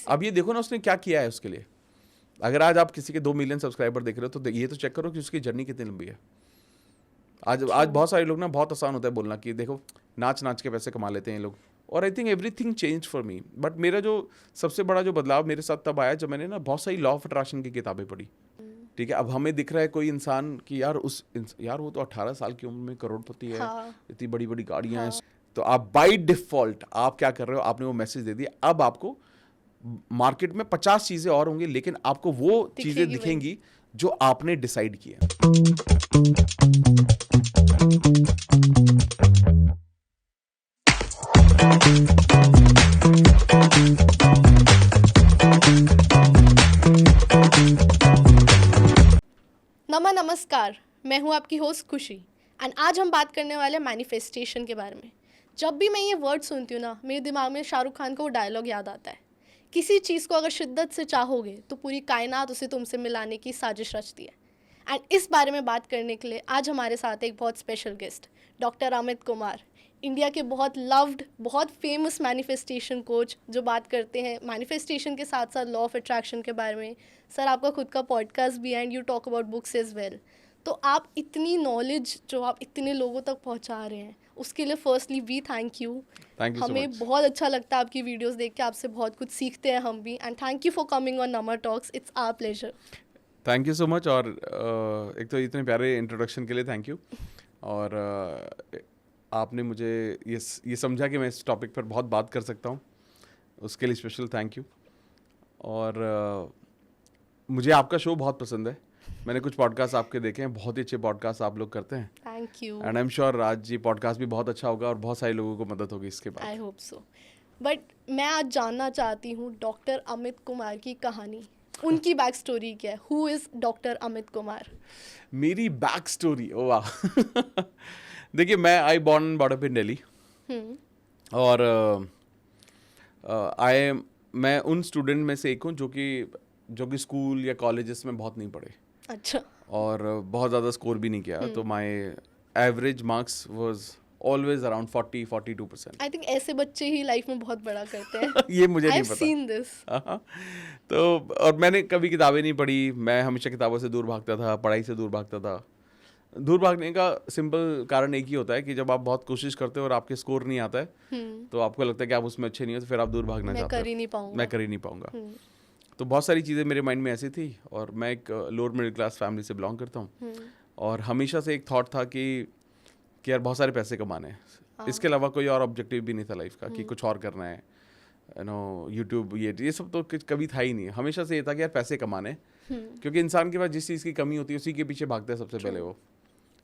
अब ये देखो ना उसने क्या किया है उसके लिए। अगर आज आप किसी के 2 मिलियन सब्सक्राइबर देख रहे हो तो ये तो चेक करो कि उसकी जर्नी कितनी लंबी है। आज बहुत सारे लोग ना, बहुत आसान होता है बोलना कि देखो नाच नाच के पैसे कमा लेते हैं लोग, और I think everything change for me. But मेरा जो सबसे बड़ा जो बदलाव मेरे साथ तब आया जब मैंने ना बहुत सारी लॉ ऑफ अट्रैक्शन की किताबें पढ़ी। ठीक है, अब हमें दिख रहा है कोई इंसान कि यार वो तो 18 साल की उम्र में करोड़पति है, इतनी बड़ी बड़ी गाड़ियां हैं। तो आप बाय डिफॉल्ट आप क्या कर रहे हो, आपने वो मैसेज दे दिया। अब आपको मार्केट में 50 चीजें और होंगी, लेकिन आपको वो चीजें दिखेंगी जो आपने डिसाइड किया। नमस्कार, मैं हूं आपकी होस्ट खुशी एंड आज हम बात करने वाले हैं मैनिफेस्टेशन के बारे में। जब भी मैं ये वर्ड सुनती हूँ ना, मेरे दिमाग में शाहरुख खान का वो डायलॉग याद आता है, किसी चीज़ को अगर शिद्दत से चाहोगे तो पूरी कायनात उसे तुमसे मिलाने की साजिश रचती है। एंड इस बारे में बात करने के लिए आज हमारे साथ एक बहुत special guest doctor Amit Kumar, India के बहुत लव्ड, बहुत फेमस मैनिफेस्टेशन कोच, जो बात करते हैं मैनिफेस्टेशन के साथ साथ लॉ ऑफ अट्रैक्शन के बारे में। सर, आपका खुद का पॉडकास्ट भी है and you talk about books as well. तो आप इतनी नॉलेज जो आप इतने लोगों तक पहुंचा रहे हैं, उसके लिए फर्स्टली वी थैंक यू। हमें बहुत अच्छा लगता है आपकी वीडियोस देख के, आपसे बहुत कुछ सीखते हैं हम भी। And thank you for coming on नमर talks, it's our pleasure. Thank you so much. और एक तो इतने प्यारे इंट्रोडक्शन के लिए थैंक यू। और आपने मुझे ये समझा कि मैं इस टॉपिक पर बहुत बात कर सकता हूँ, उसके लिए स्पेशल थैंक यू। और मुझे आपका शो बहुत पसंद है, मैंने कुछ पॉडकास्ट आपके देखे हैं, बहुत ही अच्छे पॉडकास्ट आप लोग करते हैं। Thank you. And I am sure आज ये पॉडकास्ट भी बहुत अच्छा होगा और बहुत सारे लोगों को मदद होगी इसके बाद। I hope so. बट मैं आज जानना चाहती हूँ डॉक्टर अमित कुमार की कहानी, उनकी बैक स्टोरी क्या है। Who is doctor Amit Kumar? मेरी बैक स्टोरी, ओ वाह। देखिए, मैं I born born up in Delhi, और मैं उन स्टूडेंट में से एक हूँ जो कि स्कूल या कॉलेजेस में बहुत नहीं पढ़े। अच्छा। और बहुत ज़्यादा स्कोर भी नहीं किया। तो my average marks was always around 40-42%। I think ऐसे बच्चे ही लाइफ में बहुत बड़ा करते हैं। ये मुझे नहीं पता। Seen this. तो और मैंने कभी किताबें नहीं पढ़ी, मैं हमेशा किताबों से दूर भागता था, पढ़ाई से दूर भागता था। दूर भागने का सिंपल कारण एक ही होता है कि जब आप बहुत कोशिश करते हो और आपके स्कोर नहीं आता है तो आपको लगता है कि आप उसमें अच्छे नहीं हो, तो फिर आप दूर भागना चाहते हो। मैं कर ही नहीं पाऊंगा। तो बहुत सारी चीज़ें मेरे माइंड में ऐसी थी, और मैं एक लोअर मिडिल क्लास फैमिली से बिलोंग करता हूँ, और हमेशा से एक थॉट था कि यार बहुत सारे पैसे कमाने हैं, इसके अलावा कोई और ऑब्जेक्टिव भी नहीं था लाइफ का कि कुछ और करना है, यू नो, यूट्यूब ये सब तो कभी था ही नहीं। हमेशा से ये था कि यार पैसे कमाने, क्योंकि इंसान के पास जिस चीज़ की कमी होती है उसी के पीछे भागता है सबसे पहले वो।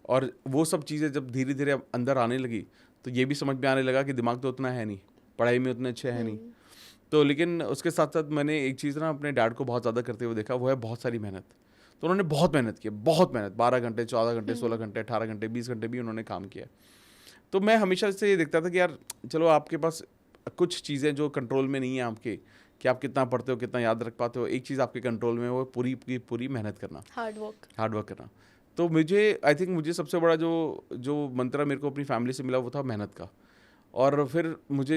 और वो सब चीज़ें जब धीरे धीरे अंदर आने लगी तो ये भी समझ में आने लगा कि दिमाग तो उतना है नहीं, पढ़ाई में उतने अच्छे है नहीं। तो लेकिन उसके साथ साथ मैंने एक चीज़ ना अपने डैड को बहुत ज़्यादा करते हुए देखा, वो है बहुत सारी मेहनत। तो उन्होंने बहुत मेहनत की, बहुत मेहनत, 12 घंटे, 14 घंटे, 16 घंटे, 18 घंटे, 20 घंटे भी उन्होंने काम किया। तो मैं हमेशा से ये देखता था कि यार चलो आपके पास कुछ चीज़ें जो कंट्रोल में नहीं है आपके, कि आप कितना पढ़ते हो, कितना याद रख पाते हो, एक चीज़ आपके कंट्रोल में है, वो पूरी मेहनत करना, हार्ड वर्क करना। तो आई थिंक मुझे सबसे बड़ा जो मंत्र मेरे को अपनी फैमिली से मिला वो था मेहनत का। और फिर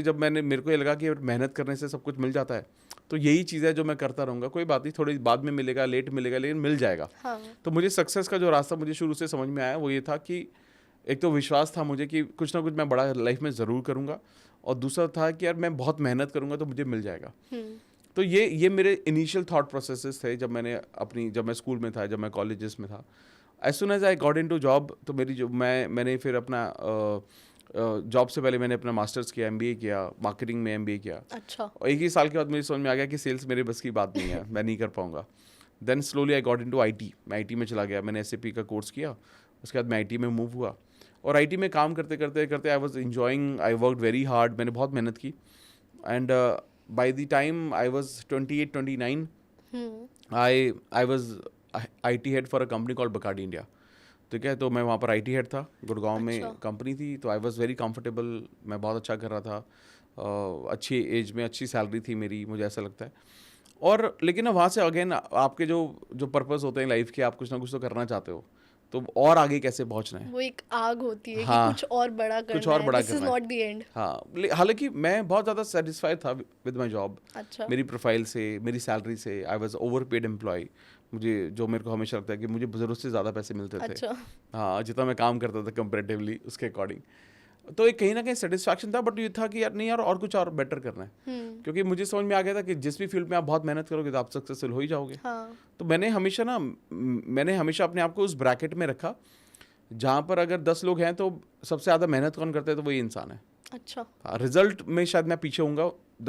जब मेरे को ये लगा कि मेहनत करने से सब कुछ मिल जाता है, तो यही चीज़ है जो मैं करता रहूँगा, कोई बात नहीं, थोड़ी बाद में मिलेगा, लेट मिलेगा, लेकिन मिल जाएगा। तो मुझे सक्सेस का जो रास्ता मुझे शुरू से समझ में आया वो ये था कि एक तो विश्वास था मुझे कि कुछ ना कुछ मैं बड़ा लाइफ में ज़रूर करूँगा, और दूसरा था कि यार मैं बहुत मेहनत करूँगा तो मुझे मिल जाएगा। तो ये मेरे इनिशियल थॉट प्रोसेसेस थे जब मैं स्कूल में था, जब मैं कॉलेजेस में था। As soon as I got into job, तो मैंने फिर अपना जॉब से पहले मैंने अपना मास्टर्स किया, MBA किया, मार्केटिंग में MBA किया। अच्छा। और एक ही साल के बाद मुझे समझ में आ गया कि सेल्स मेरे बस की बात नहीं है, मैं नहीं कर पाऊंगा। Then slowly I got into IT, मैं IT में चला गया, मैंने SAP का कोर्स किया, उसके बाद मैं IT में मूव हुआ, और IT में काम करते करते I was enjoying, I work very hard, मैंने बहुत मेहनत की। And by the time I was 28-29, I was IT head for a company called Bacardi India. ठीक है, तो मैं वहाँ पर IT हेड था, गुड़गांव में कंपनी थी। तो आई वॉज वेरी कंफर्टेबल, मैं बहुत अच्छा कर रहा था, अच्छी एज में अच्छी सैलरी थी मेरी, मुझे ऐसा लगता है। और लेकिन ना वहाँ से अगेन आपके जो पर्पस होते हैं लाइफ के, आप कुछ ना कुछ तो करना चाहते हो। तो और आगे कैसे पहुंचना है। वो एक आग होती है हाँ, कि कुछ और बड़ा करना कुछ और है, बड़ा दिस इज करना है। Not the end. हाँ, हालांकि मैं बहुत ज़्यादा सेटिस्फाइड था विद माई जॉब। अच्छा। मेरी प्रोफाइल से, मेरी सैलरी से, I was over paid employ. मुझे जो मेरे को हमेशा लगता है कि मुझे ज़रूरत से ज़्यादा पैसे मिलते थे। अच्छा। हाँ, जितना मैं काम करता था कंपेरेटिवली उसके अकॉर्डिंग, तो एक कहीं ना कहीं सेटिस्फैक्शन था। बट ये था कि यार नहीं यार, और कुछ और बेटर करना है। क्योंकि मुझे समझ में आ गया था कि जिस भी फील्ड में आप बहुत मेहनत करोगे तो आप सक्सेसफुल हो ही जाओगे। हाँ। तो मैंने हमेशा अपने आप को उस ब्रैकेट में रखा जहाँ पर अगर 10 लोग हैं तो सबसे ज़्यादा मेहनत कौन करता है, तो वही इंसान है। अच्छा। रिजल्ट में शायद मैं पीछे होऊंगा,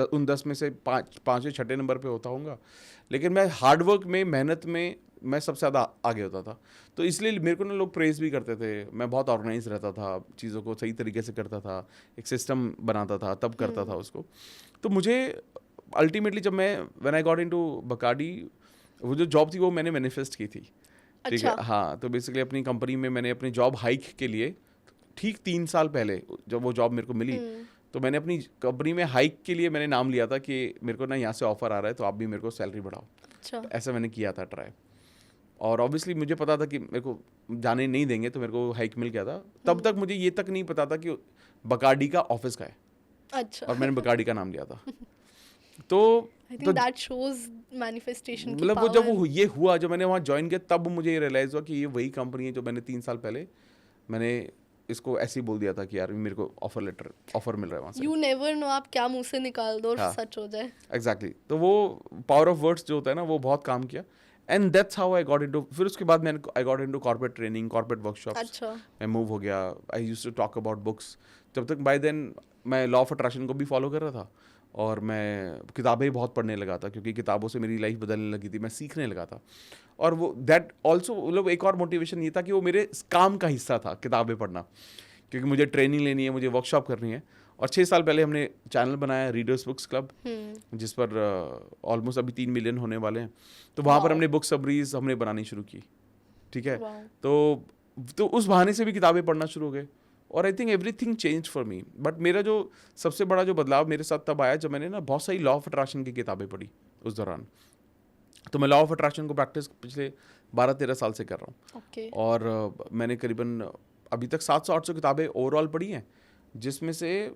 उन 10 में से पाँचवें छठे नंबर पे होता होऊंगा, लेकिन मैं हार्डवर्क में, मेहनत में मैं सबसे ज़्यादा आगे होता था। तो इसलिए मेरे को ना लोग प्रेज भी करते थे। मैं बहुत ऑर्गेनाइज रहता था, चीज़ों को सही तरीके से करता था, एक सिस्टम बनाता था, तब करता था उसको। तो मुझे अल्टीमेटली जब मैं when I got into Bacardi, वो जो जॉब थी वो मैंने मैनिफेस्ट की थी। ठीक है। अच्छा। हाँ, तो बेसिकली अपनी कंपनी में मैंने अपनी जॉब हाइक के लिए ठीक 3 साल पहले जब वो जॉब मेरे को मिली, तो मैंने अपनी कंपनी में हाइक के लिए मैंने नाम लिया था कि मेरे को ना यहाँ से ऑफर आ रहा है, तो आप भी मेरे को सैलरी बढ़ाओ। अच्छा। तो ऐसा मैंने किया था ट्राई। और ऑब्वियसली मुझे पता था कि मेरे को जाने नहीं देंगे, तो मेरे को हाइक मिल गया था। तब तक मुझे ये तक नहीं पता था कि बकाडी का ऑफिस का है, अच्छा। और मैंने बकाडी का नाम लिया था। तो I think that shows manifestation की मतलब वो पावर। जब ये हुआ, जब मैंने वहाँ ज्वाइन किया, तब मुझे ये रियलाइज़ हुआ कि ये वही कंपनी है जो मैंने 3 साल पहले मैंने इसको ऐसे ही बोल दिया था कि यार मेरे को ऑफर मिल रहा है वहाँ से। यू नेवर नो, आप क्या मुंह से निकाल दो और हाँ। सच हो जाए। एग्जैक्टली। तो वो पावर ऑफ वर्ड्स जो होता है ना, वो बहुत काम किया। And that's how I got into, फिर उसके बाद मैंने I got into corporate training, corporate workshops. अच्छा। मैं मूव हो गया। I used to talk about books. जब तक बाय देन मैं लॉ ऑफ अट्रैक्शन को भी फॉलो कर रहा था, और मैं किताबें बहुत पढ़ने लगा था, क्योंकि किताबों से मेरी लाइफ बदलने लगी थी, मैं सीखने लगा था। और वो दैट ऑल्सो, मतलब एक और मोटिवेशन ये था कि वो मेरे काम का हिस्सा था किताबें पढ़ना, क्योंकि मुझे ट्रेनिंग लेनी है, मुझे वर्कशॉप करनी है। और 6 साल पहले हमने चैनल बनाया रीडर्स बुक्स क्लब, जिस पर ऑलमोस्ट अभी 3 मिलियन होने वाले हैं। तो वहाँ पर हमने बुक समरीज हमने बनानी शुरू की। ठीक है। तो उस बहाने से भी किताबें पढ़ना शुरू हो गए, और I think everything change for me. But मेरा जो सबसे बड़ा जो बदलाव मेरे साथ तब आया जब मैंने ना बहुत सारी लॉ ऑफ अट्रैक्शन की किताबें पढ़ी उस दौरान। तो मैं लॉ ऑफ अट्रैक्शन को प्रैक्टिस पिछले 12-13 साल से कर रहा हूँ। Okay. और मैंने करीबन अभी तक 700-800 किताबें ओवरऑल पढ़ी हैं, जिसमें से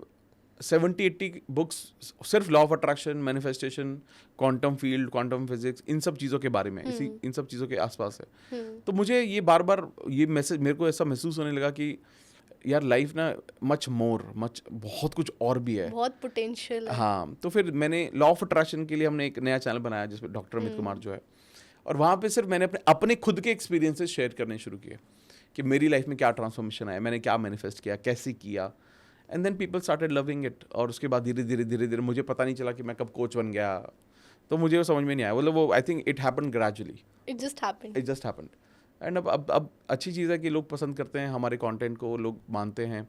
70-80 बुक्स सिर्फ law of attraction, manifestation, quantum field, quantum physics, इन सब चीज़ों के बारे में, इन सब चीज़ों के आसपास है। तो मुझे ये बार बार ये मैसेज, मेरे को ऐसा महसूस होने लगा कि यार लाइफ ना मच बहुत कुछ और भी है, बहुत पोटेंशियल है। हाँ। तो फिर मैंने लॉ ऑफ अट्रैक्शन के लिए हमने एक नया चैनल बनाया जिसमें डॉक्टर अमित कुमार जो है, और वहाँ पे सिर्फ मैंने अपने खुद के एक्सपीरियंसेस शेयर करने शुरू किए कि मेरी लाइफ में क्या ट्रांसफॉर्मेशन आया, मैंने क्या मैनिफेस्ट किया, कैसे किया। And then people started loving it. और उसके बाद धीरे धीरे मुझे पता नहीं चला कि मैं कब कोच बन गया, तो मुझे वो समझ में नहीं आया। मतलब वो I think it happened gradually, it just happened. And अब अच्छी चीज़ है कि लोग पसंद करते हैं हमारे कंटेंट को, लोग मानते हैं।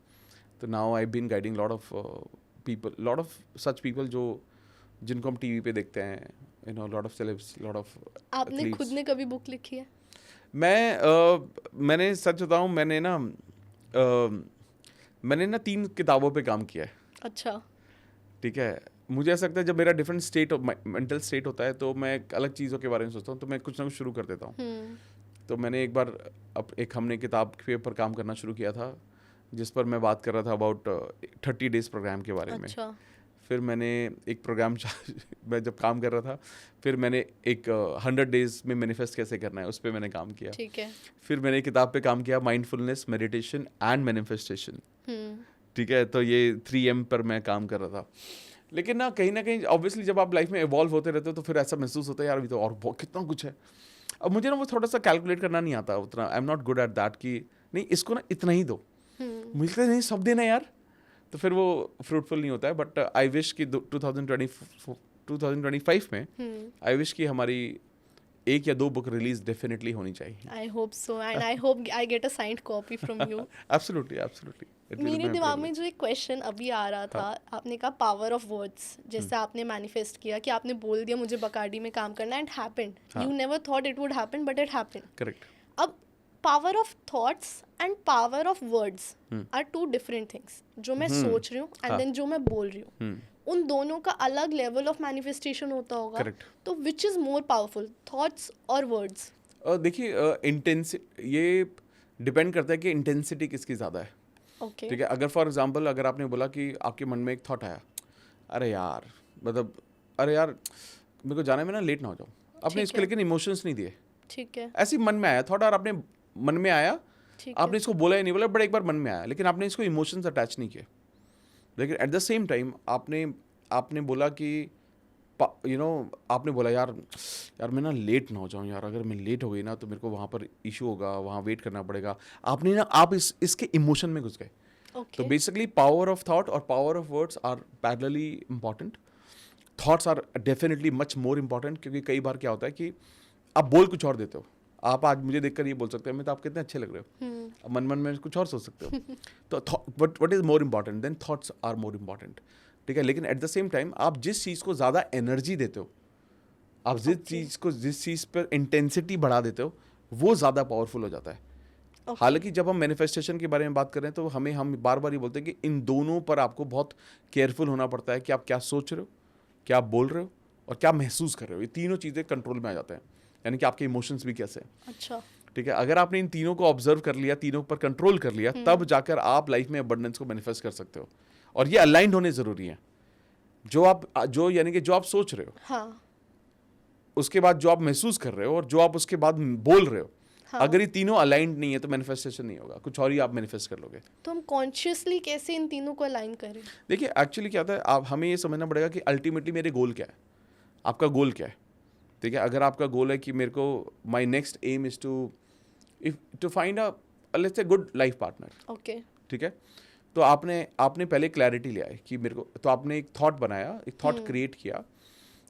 तो now I been guiding lot of such people जिनको हम टीवी पे देखते हैं, you know, lot of celebs, lot of आपने athletes. खुद ने कभी बुक लिखी है? मैंने सच बताऊं, मैंने ना 3 किताबों पे काम किया है। अच्छा। ठीक है। मुझे ऐसा लगता है जब मेरा डिफरेंट स्टेट मेंटल स्टेट होता है, तो मैं अलग चीज़ों के बारे में सोचता हूँ, तो मैं कुछ ना कुछ शुरू कर देता हूँ। तो मैंने एक बार हमने किताब के ऊपर काम करना शुरू किया था, जिस पर मैं बात कर रहा था अबाउट 30 डेज प्रोग्राम के बारे में। अच्छा। फिर मैंने एक प्रोग्राम मैं जब काम कर रहा था, फिर मैंने एक 100 डेज में मैनिफेस्ट कैसे करना है उस पर मैंने काम किया। ठीक है। फिर मैंने एक किताब पे काम किया, माइंडफुलनेस, मेडिटेशन एंड मैनिफेस्टेशन। ठीक है। तो ये 3M पर मैं काम कर रहा था। लेकिन ना कहीं ऑब्वियसली जब आप लाइफ में इवॉल्व होते रहते हो, तो फिर ऐसा महसूस होता है यार अभी तो और कितना कुछ है। अब मुझे ना वो थोड़ा सा कैलकुलेट करना नहीं आता उतना, I am not good at that कि नहीं इसको ना इतना ही दो, मुझे नहीं सब देना यार, तो फिर वो फ्रूटफुल नहीं होता है। बट आई विश कि 2025 में आई विश कि हमारी 1 या 2 बुक रिलीज डेफिनेटली होनी चाहिए। I hope so, and I hope I get a signed copy from you. Absolutely. मेरे दिमाग में जो एक क्वेश्चन अभी आ रहा था, आपने कहा पावर ऑफ वर्ड्स, जैसे आपने मैनिफेस्ट किया कि आपने बोल दिया मुझे बकाडी में काम करना, and happened. You never thought it would happen, but it happened. Correct. अब power of thoughts and power of words are 2 different things. जो मैं सोच रही हूँ एंड देन जो मैं बोल रही हूँ, उन दोनों का अलग लेवल ऑफ मैनिफेस्टेशन होता होगा। Correct. तो which is more powerful, thoughts और वर्ड्स? देखिए ये डिपेंड करता है कि इंटेंसिटी किसकी ज़्यादा है। ओके। ठीक है, अगर फॉर एग्जांपल अगर आपने बोला कि आपके मन में एक थॉट आया, अरे यार मतलब अरे यार मेरे को जाने में ना लेट ना हो जाऊँ, आपने ठीक इसके है। लेकिन इमोशंस नहीं दिए, ठीक है। ऐसे ही मन में आया थॉट और आपने मन में आया, ठीक आपने है। इसको बोला ही नहीं, बोला बट एक बार मन में आया, लेकिन आपने इसको इमोशंस अटैच नहीं किए। लेकिन एट द सेम टाइम आपने आपने बोला कि आपने बोला यार यार मैं ना लेट ना हो जाऊँ यार, अगर मैं लेट हो गई ना तो मेरे को वहाँ पर इशू होगा, वहाँ वेट करना पड़ेगा। आपने ना आप इसके इमोशन में घुस गए। तो okay. Basically power of thought और power of words are parallelly important. Thoughts are definitely much more important, क्योंकि कई बार क्या होता है कि आप बोल कुछ और देते हो। आप आज मुझे देखकर ये बोल सकते हैं मैं तो आप कितने अच्छे लग रहे हो, अब मन मन में कुछ और सोच सकते हो। तो what is more important than thoughts are more important. ठीक है, लेकिन एट द सेम टाइम आप जिस चीज़ को ज़्यादा एनर्जी देते हो, आप जिस चीज़ पर इंटेंसिटी बढ़ा देते हो, वो ज़्यादा पावरफुल हो जाता है। हालांकि जब हम मैनिफेस्टेशन के बारे में बात करें तो हम बार बार ये बोलते हैं कि इन दोनों पर आपको बहुत केयरफुल होना पड़ता है कि आप क्या सोच रहे हो, क्या आप बोल रहे हो और क्या महसूस कर रहे हो। ये तीनों चीज़ें कंट्रोल में आ जाते हैं, यानी कि आपके इमोशंस भी कैसे हैं। अच्छा। ठीक है, अगर आपने इन तीनों को ऑब्जर्व कर लिया, तीनों पर कंट्रोल कर लिया, तब जाकर आप लाइफ में अबंडेंस को मैनिफेस्ट कर सकते हो। और ये अलाइंड होने ज़रूरी है। यानी कि जो आप सोच रहे हो, हाँ। उसके बाद जो आप महसूस कर रहे हो और जो आप उसके बाद बोल रहे हो, हाँ। अगर ये तीनों अलाइंड नहीं है तो मैनिफेस्टेशन नहीं होगा, कुछ और ही आप मैनिफेस्ट कर लोगे। तो हम कॉन्शियसली कैसे इन तीनों को अलाइन करें? देखिए एक्चुअली क्या होता है, आप हमें ये समझना पड़ेगा कि अल्टीमेटली मेरे गोल क्या है, आपका गोल क्या है। ठीक है, अगर आपका गोल है कि मेरे को my next aim is to find a let's say good life partner. Okay. ठीक है, तो आपने पहले क्लैरिटी लिया है कि मेरे को, तो आपने एक थॉट बनाया, एक थॉट क्रिएट किया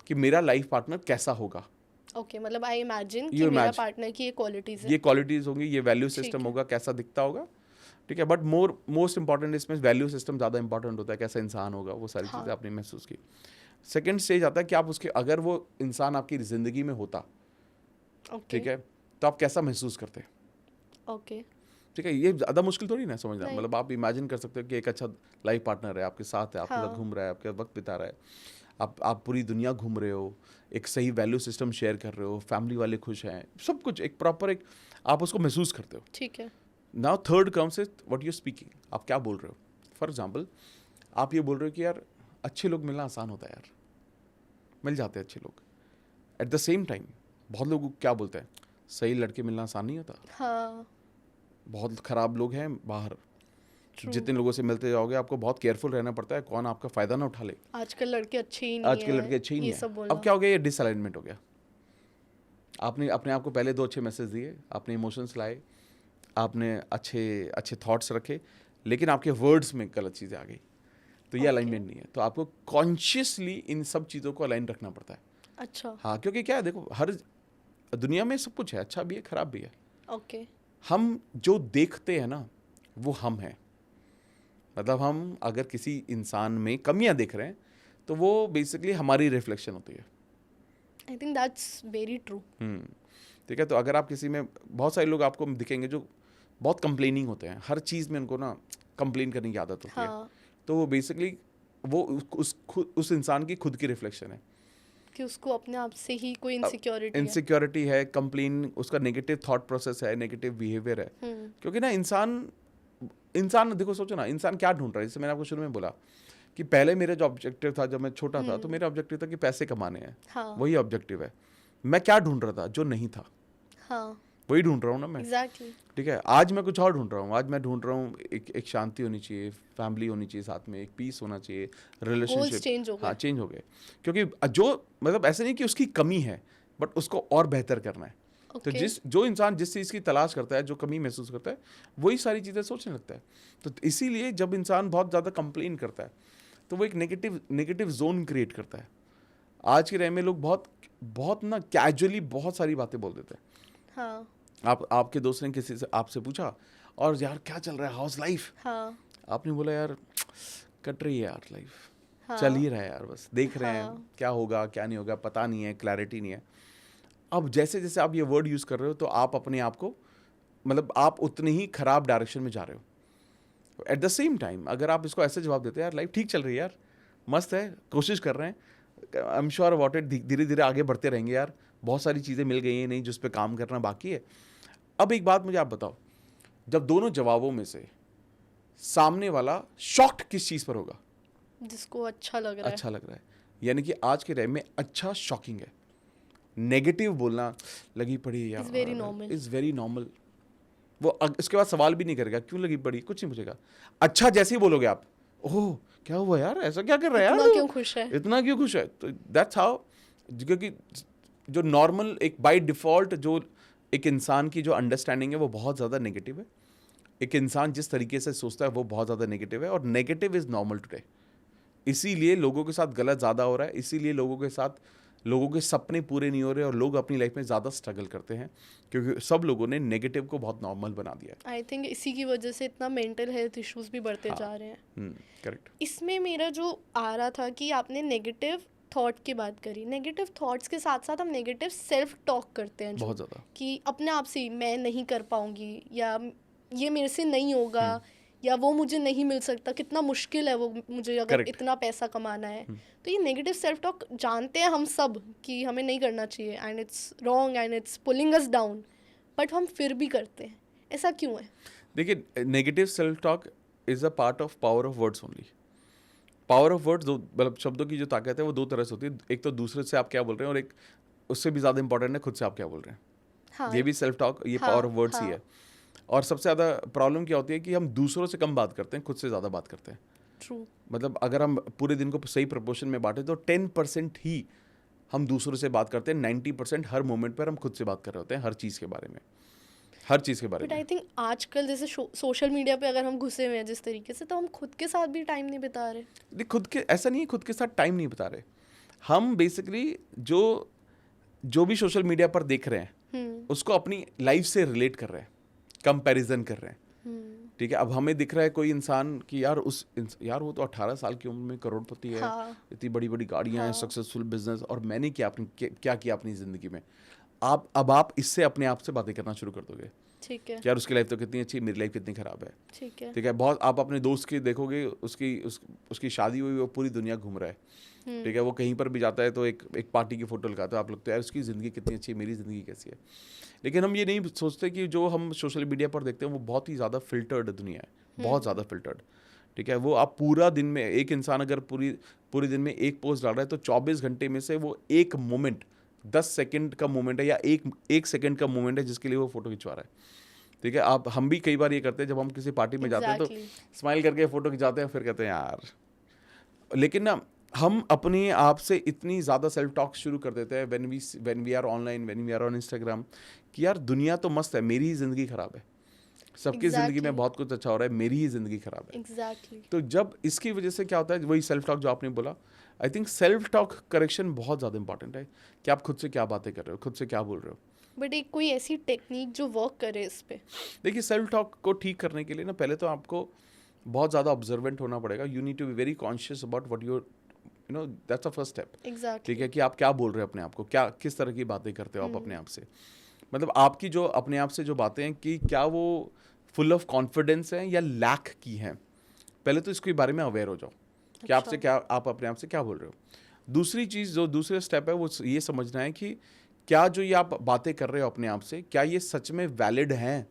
कि मेरा लाइफ पार्टनर कैसा होगा। ओके, मतलब आई इमेजिन कि You मेरा imagine. पार्टनर की ये क्वालिटीज है। ये क्वालिटीज होंगी, ये वैल्यू सिस्टम है। होगा, कैसा दिखता होगा। ठीक है, बट मोस्ट इंपॉर्टेंट इसमें वैल्यू सिस्टम ज़्यादा इंपॉर्टेंट होता है, कैसा इंसान होगा, वो सारी हाँ। चीज़ें आपने महसूस की। सेकंड स्टेज आता है कि आप उसके, अगर वो इंसान आपकी ज़िंदगी में होता, ओके। ठीक है, तो आप कैसा महसूस करते। ओके। ठीक है, ये ज़्यादा मुश्किल थोड़ी ना है समझना। नहीं। मतलब आप इमेजिन कर सकते हो कि एक अच्छा लाइफ पार्टनर है, आपके साथ है, आपके साथ हाँ। घूम रहा है, आपके साथ वक्त बिता रहा है, आप पूरी दुनिया घूम रहे हो, एक सही वैल्यू सिस्टम शेयर कर रहे हो, फैमिली वाले खुश हैं, सब कुछ एक प्रॉपर एक आप उसको महसूस करते हो। ठीक है। Now third comes is what you speaking, आप क्या बोल रहे हो। फॉर एग्जाम्पल आप ये बोल रहे हो कि यार अच्छे लोग मिलना आसान होता है, यार मिल जाते हैं अच्छे लोग। एट द सेम टाइम बहुत लोग क्या बोलते हैं, सही लड़के मिलना आसान नहीं होता, हाँ। बहुत ख़राब लोग हैं बाहर, True. जितने लोगों से मिलते जाओगे आपको बहुत केयरफुल रहना पड़ता है, कौन आपका फ़ायदा ना उठा ले। आजकल लड़के अच्छे ही नहीं आज के हैं, लड़के अच्छे ही नहीं ये सब है। बोलना। अब क्या हो गया, ये डिसअलाइनमेंट हो गया। आपने अपने आप को पहले 2 अच्छे मैसेज दिए, आपने इमोशंस लाए, आपने अच्छे अच्छे थॉट्स रखे, लेकिन आपके वर्ड्स में गलत चीज़ें आ गई, तो ये Okay. अलाइनमेंट नहीं है। तो आपको कॉन्शियसली इन सब चीज़ों को अलाइन रखना पड़ता है। अच्छा। हाँ, क्योंकि क्या है, देखो हर दुनिया में सब कुछ है, अच्छा भी है खराब भी है। ओके। हम जो देखते हैं ना वो हम हैं। मतलब हम अगर किसी इंसान में कमियां देख रहे हैं तो वो बेसिकली हमारी रिफ्लेक्शन होती है। I think that's very true. ठीक है, तो अगर आप किसी में, बहुत सारे लोग आपको दिखेंगे जो बहुत कंप्लेनिंग होते हैं, हर चीज़ में उनको ना कंप्लेन करने की आदत होती है। हाँ। तो वो बेसिकली वो उस इंसान की खुद की रिफ्लेक्शन है। कि उसको अपने आप से ही कोई इनसिक्योरिटी है। इनसिक्योरिटी है, कंप्लेन, उसका नेगेटिव थॉट प्रोसेस है, नेगेटिव बिहेवियर है। क्योंकि ना इंसान देखो, सोचो ना, इंसान क्या ढूंढ रहा है। जैसे मैंने आपको शुरू में बोला कि पहले मेरा जो ऑब्जेक्टिव था जब मैं छोटा था, तो मेरा ऑब्जेक्टिव था कि पैसे कमाने हैं। हाँ। वही ऑब्जेक्टिव है। मैं क्या ढूंढ रहा था जो नहीं था, हाँ। वही ढूंढ रहा हूँ ना मैं। एग्जैक्टली। ठीक है, आज मैं कुछ और ढूंढ रहा हूँ। आज मैं ढूंढ रहा हूँ एक शांति होनी चाहिए, फैमिली होनी चाहिए, साथ में एक पीस होना चाहिए, गोल्स रिलेशनशिप। चेंज हो गए। हाँ, चेंज हो गए। क्योंकि जो मतलब ऐसे नहीं कि उसकी कमी है, बट उसको और बेहतर करना है। तो ओके। जो इंसान जिस चीज़ की तलाश करता है, जो कमी महसूस करता है, वही सारी चीज़ें सोचने लगता है। तो इसीलिए जब इंसान बहुत ज़्यादा कंप्लेन करता है तो वो एक नेगेटिव जोन क्रिएट करता है। आज के टाइम में लोग बहुत ना कैजुअली बहुत सारी बातें बोल देते हैं। हाँ। आपके दोस्त ने किसी से आपसे पूछा, और यार क्या चल रहा है, हाउस लाइफ। हाँ। आपने बोला यार कट रही है यार लाइफ, हाँ। चल ही रहा है यार, बस देख रहे हैं हाँ। क्या होगा क्या नहीं होगा, पता नहीं है, क्लैरिटी नहीं है। अब जैसे जैसे आप ये वर्ड यूज़ कर रहे हो तो आप अपने आप को, मतलब आप उतने ही खराब डायरेक्शन में जा रहे हो। एट द सेम टाइम अगर आप इसको ऐसे जवाब देते हैं, यार लाइफ ठीक चल रही है यार, मस्त है, कोशिश कर रहे हैं, I am sure about it, धीरे धीरे आगे बढ़ते रहेंगे यार, बहुत सारी चीज़ें मिल गई हैं नहीं जिस पे काम करना बाकी है। अब एक बात मुझे आप बताओ, जब दोनों जवाबों में से सामने वाला शॉक्ड किस चीज़ पर होगा? जिसको अच्छा लग रहा है। अच्छा लग रहा है। यानी कि आज के टाइम में अच्छा शॉकिंग है। नेगेटिव बोलना लगी पड़ी है यार, It's very normal. Is very normal. वो इसके बाद सवाल भी नहीं करेगा क्यों लगी पड़ी, कुछ नहीं पूछेगा। अच्छा जैसे ही बोलोगे आप, ओह क्या हुआ यार, ऐसा क्या कर रहा है यार, इतना क्यों खुश है? इतना क्यों खुश है, तो दैट्स हाउ। क्योंकि जो नॉर्मल एक बाय डिफॉल्ट जो एक इंसान की जो अंडरस्टैंडिंग है वो बहुत ज़्यादा नेगेटिव है। एक इंसान जिस तरीके से सोचता है वो बहुत ज़्यादा नेगेटिव है, और नेगेटिव इज़ नॉर्मल टुडे। इसीलिए लोगों के साथ गलत ज़्यादा हो रहा है, इसीलिए लोगों के सपने पूरे नहीं हो रहे, और लोग अपनी लाइफ में ज़्यादा स्ट्रगल करते हैं क्योंकि सब लोगों ने नेगेटिव को बहुत नॉर्मल बना दिया है। आई थिंक इसी की वजह से इतना मेंटल हेल्थ इश्यूज भी बढ़ते जा रहे हैं। करेक्ट। इसमें मेरा जो आ रहा था कि आपने नेगेटिव थॉट की बात करी, नेगेटिव थॉट्स के साथ साथ हम नेगेटिव सेल्फ टॉक करते हैं बहुत ज़्यादा। कि अपने आप से मैं नहीं कर पाऊंगी, या ये मेरे से नहीं होगा, या वो मुझे नहीं मिल सकता, कितना मुश्किल है वो मुझे अगर Correct. इतना पैसा कमाना है। तो ये नेगेटिव सेल्फ टॉक जानते हैं हम सब कि हमें नहीं करना चाहिए, and it's wrong and it's pulling us down, but हम फिर भी करते हैं। ऐसा क्यों है? देखिए, negative self talk is a part of power of words only. Power of words, मतलब शब्दों की जो ताकत है वो दो तरह से होती है। एक तो दूसरे से आप क्या बोल रहे हैं, और एक उससे भी ज़्यादा इंपॉर्टेंट है खुद से आप क्या बोल रहे हैं। हाँ, ये भी सेल्फ टॉक, ये हाँ, पावर ऑफ वर्ड्स ही हाँ। है। और सबसे ज़्यादा प्रॉब्लम क्या होती है कि हम दूसरों से कम बात करते हैं, खुद से ज़्यादा बात करते हैं। ट्रू। मतलब अगर हम पूरे दिन को सही प्रपोर्शन में बांटें तो 10% ही हम दूसरों से बात करते हैं, 90% हर मोमेंट पर हम खुद से बात कर रहे होते हैं, हर चीज़ के बारे में, हर चीज़ के बारे बट में। आई थिंक आजकल जैसे सोशल मीडिया पे अगर हम घुसे हुए हैं जिस तरीके से, तो हम खुद के साथ भी टाइम नहीं बिता रहे। देख, खुद के ऐसा नहीं है खुद के साथ टाइम नहीं बिता रहे, हम बेसिकली जो भी सोशल मीडिया पर देख रहे हैं उसको अपनी लाइफ से रिलेट कर रहे हैं, कंपैरिजन कर रहे हैं। ठीक है, अब हमें दिख रहा है कोई इंसान कि यार वो तो 18 साल की उम्र में करोड़पति है, हाँ। इतनी बड़ी बड़ी गाड़ियां हैं, हाँ। सक्सेसफुल बिजनेस, और मैंने क्या किया अपनी ज़िंदगी में। आप इससे अपने आप से बातें करना शुरू कर दोगे ठीक है, कि यार उसकी लाइफ तो कितनी अच्छी है, मेरी लाइफ कितनी ख़राब है। ठीक है। ठीक है, बहुत आप अपने दोस्त की देखोगे, उसकी शादी हुई, वो पूरी दुनिया घूम रहा है। ठीक है, वो कहीं पर भी जाता है तो एक पार्टी की फोटो लगाता है, आप लगता है यार उसकी ज़िंदगी कितनी अच्छी है, मेरी ज़िंदगी कैसी है। लेकिन हम ये नहीं सोचते कि जो हम सोशल मीडिया पर देखते हैं वो बहुत ही ज़्यादा फिल्टर्ड दुनिया है, बहुत ज़्यादा फिल्टर्ड। ठीक है, वो आप पूरा दिन में, एक इंसान अगर पूरे दिन में एक पोस्ट डाल रहा है तो 24 घंटे में से वो एक मोमेंट 10 सेकंड का मोमेंट है, या एक सेकंड का मोमेंट है जिसके लिए वो फोटो खिंचवा रहा है। ठीक है, हम भी कई बार ये करते हैं, जब हम किसी पार्टी में जाते हैं तो स्माइल करके फोटो खिंचाते हैं, फिर कहते हैं यार। लेकिन ना हम अपने आप से इतनी ज़्यादा सेल्फ टॉक शुरू कर देते हैं when we are online, when we are on Instagram, कि यार दुनिया तो मस्त है, मेरी ही ज़िंदगी ख़राब है। सबकी ज़िंदगी में बहुत कुछ अच्छा हो रहा है, मेरी ही ज़िंदगी ख़राब है। एग्जैक्टली। तो जब इसकी वजह से क्या होता है, वही सेल्फ टॉक जो आपने बोला, I think self talk correction बहुत ज़्यादा इंपॉर्टेंट है कि आप खुद से क्या बातें कर रहे हो, खुद से क्या बोल रहे हो। बट एक कोई ऐसी टेक्निक जो वर्क करे इस पे? देखिए, सेल्फ टॉक को ठीक करने के लिए ना पहले तो आपको बहुत ज़्यादा ऑब्जर्वेंट होना पड़ेगा। You need to be very conscious about what you know that's the first step. Exactly. ठीक है, कि आप क्या बोल रहे हो अपने आप को, क्या किस तरह की बातें करते हो आप अपने आप से। मतलब आपकी जो अपने आप से जो बातें हैं कि क्या वो फुल ऑफ कॉन्फिडेंस हैं या लैक की हैं। पहले तो इसके बारे में अवेयर हो जाओ कि आपसे क्या, आप अपने आप से क्या बोल रहे हो। दूसरी चीज़, जो दूसरा स्टेप है वो ये समझना है कि क्या जो ये आप बातें कर रहे हो अपने आप से, क्या ये सच में वैलिड हैं,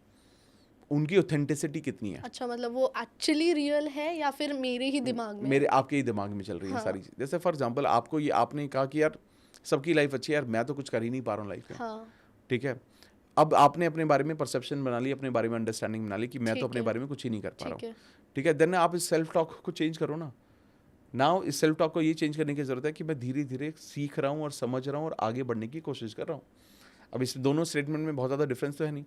उनकी ऑथेंटिसिटी कितनी है। अच्छा, मतलब वो एक्चुअली रियल है या फिर मेरे ही दिमाग में? मेरे आपके ही दिमाग में चल रही है सारी चीज़। जैसे फॉर एग्जांपल आपने कहा कि यार सबकी लाइफ अच्छी है, यार मैं तो कुछ कर ही नहीं पा रहा हूँ लाइफ में। हाँ। ठीक है, अब आपने अपने बारे में परसेप्शन बना ली, अपने बारे में अंडरस्टैंडिंग बना ली कि मैं तो अपने बारे में कुछ ही नहीं कर पा रहा हूँ। ठीक है, देन आप इस सेल्फ टॉक को चेंज करो ना। नाउ इस सेल्फ टॉक को ये चेंज करने की ज़रूरत है कि मैं धीरे धीरे सीख रहा हूँ और समझ रहा हूँ और आगे बढ़ने की कोशिश कर रहा हूँ। अब इस दोनों स्टेटमेंट में बहुत ज़्यादा डिफरेंस तो है नहीं,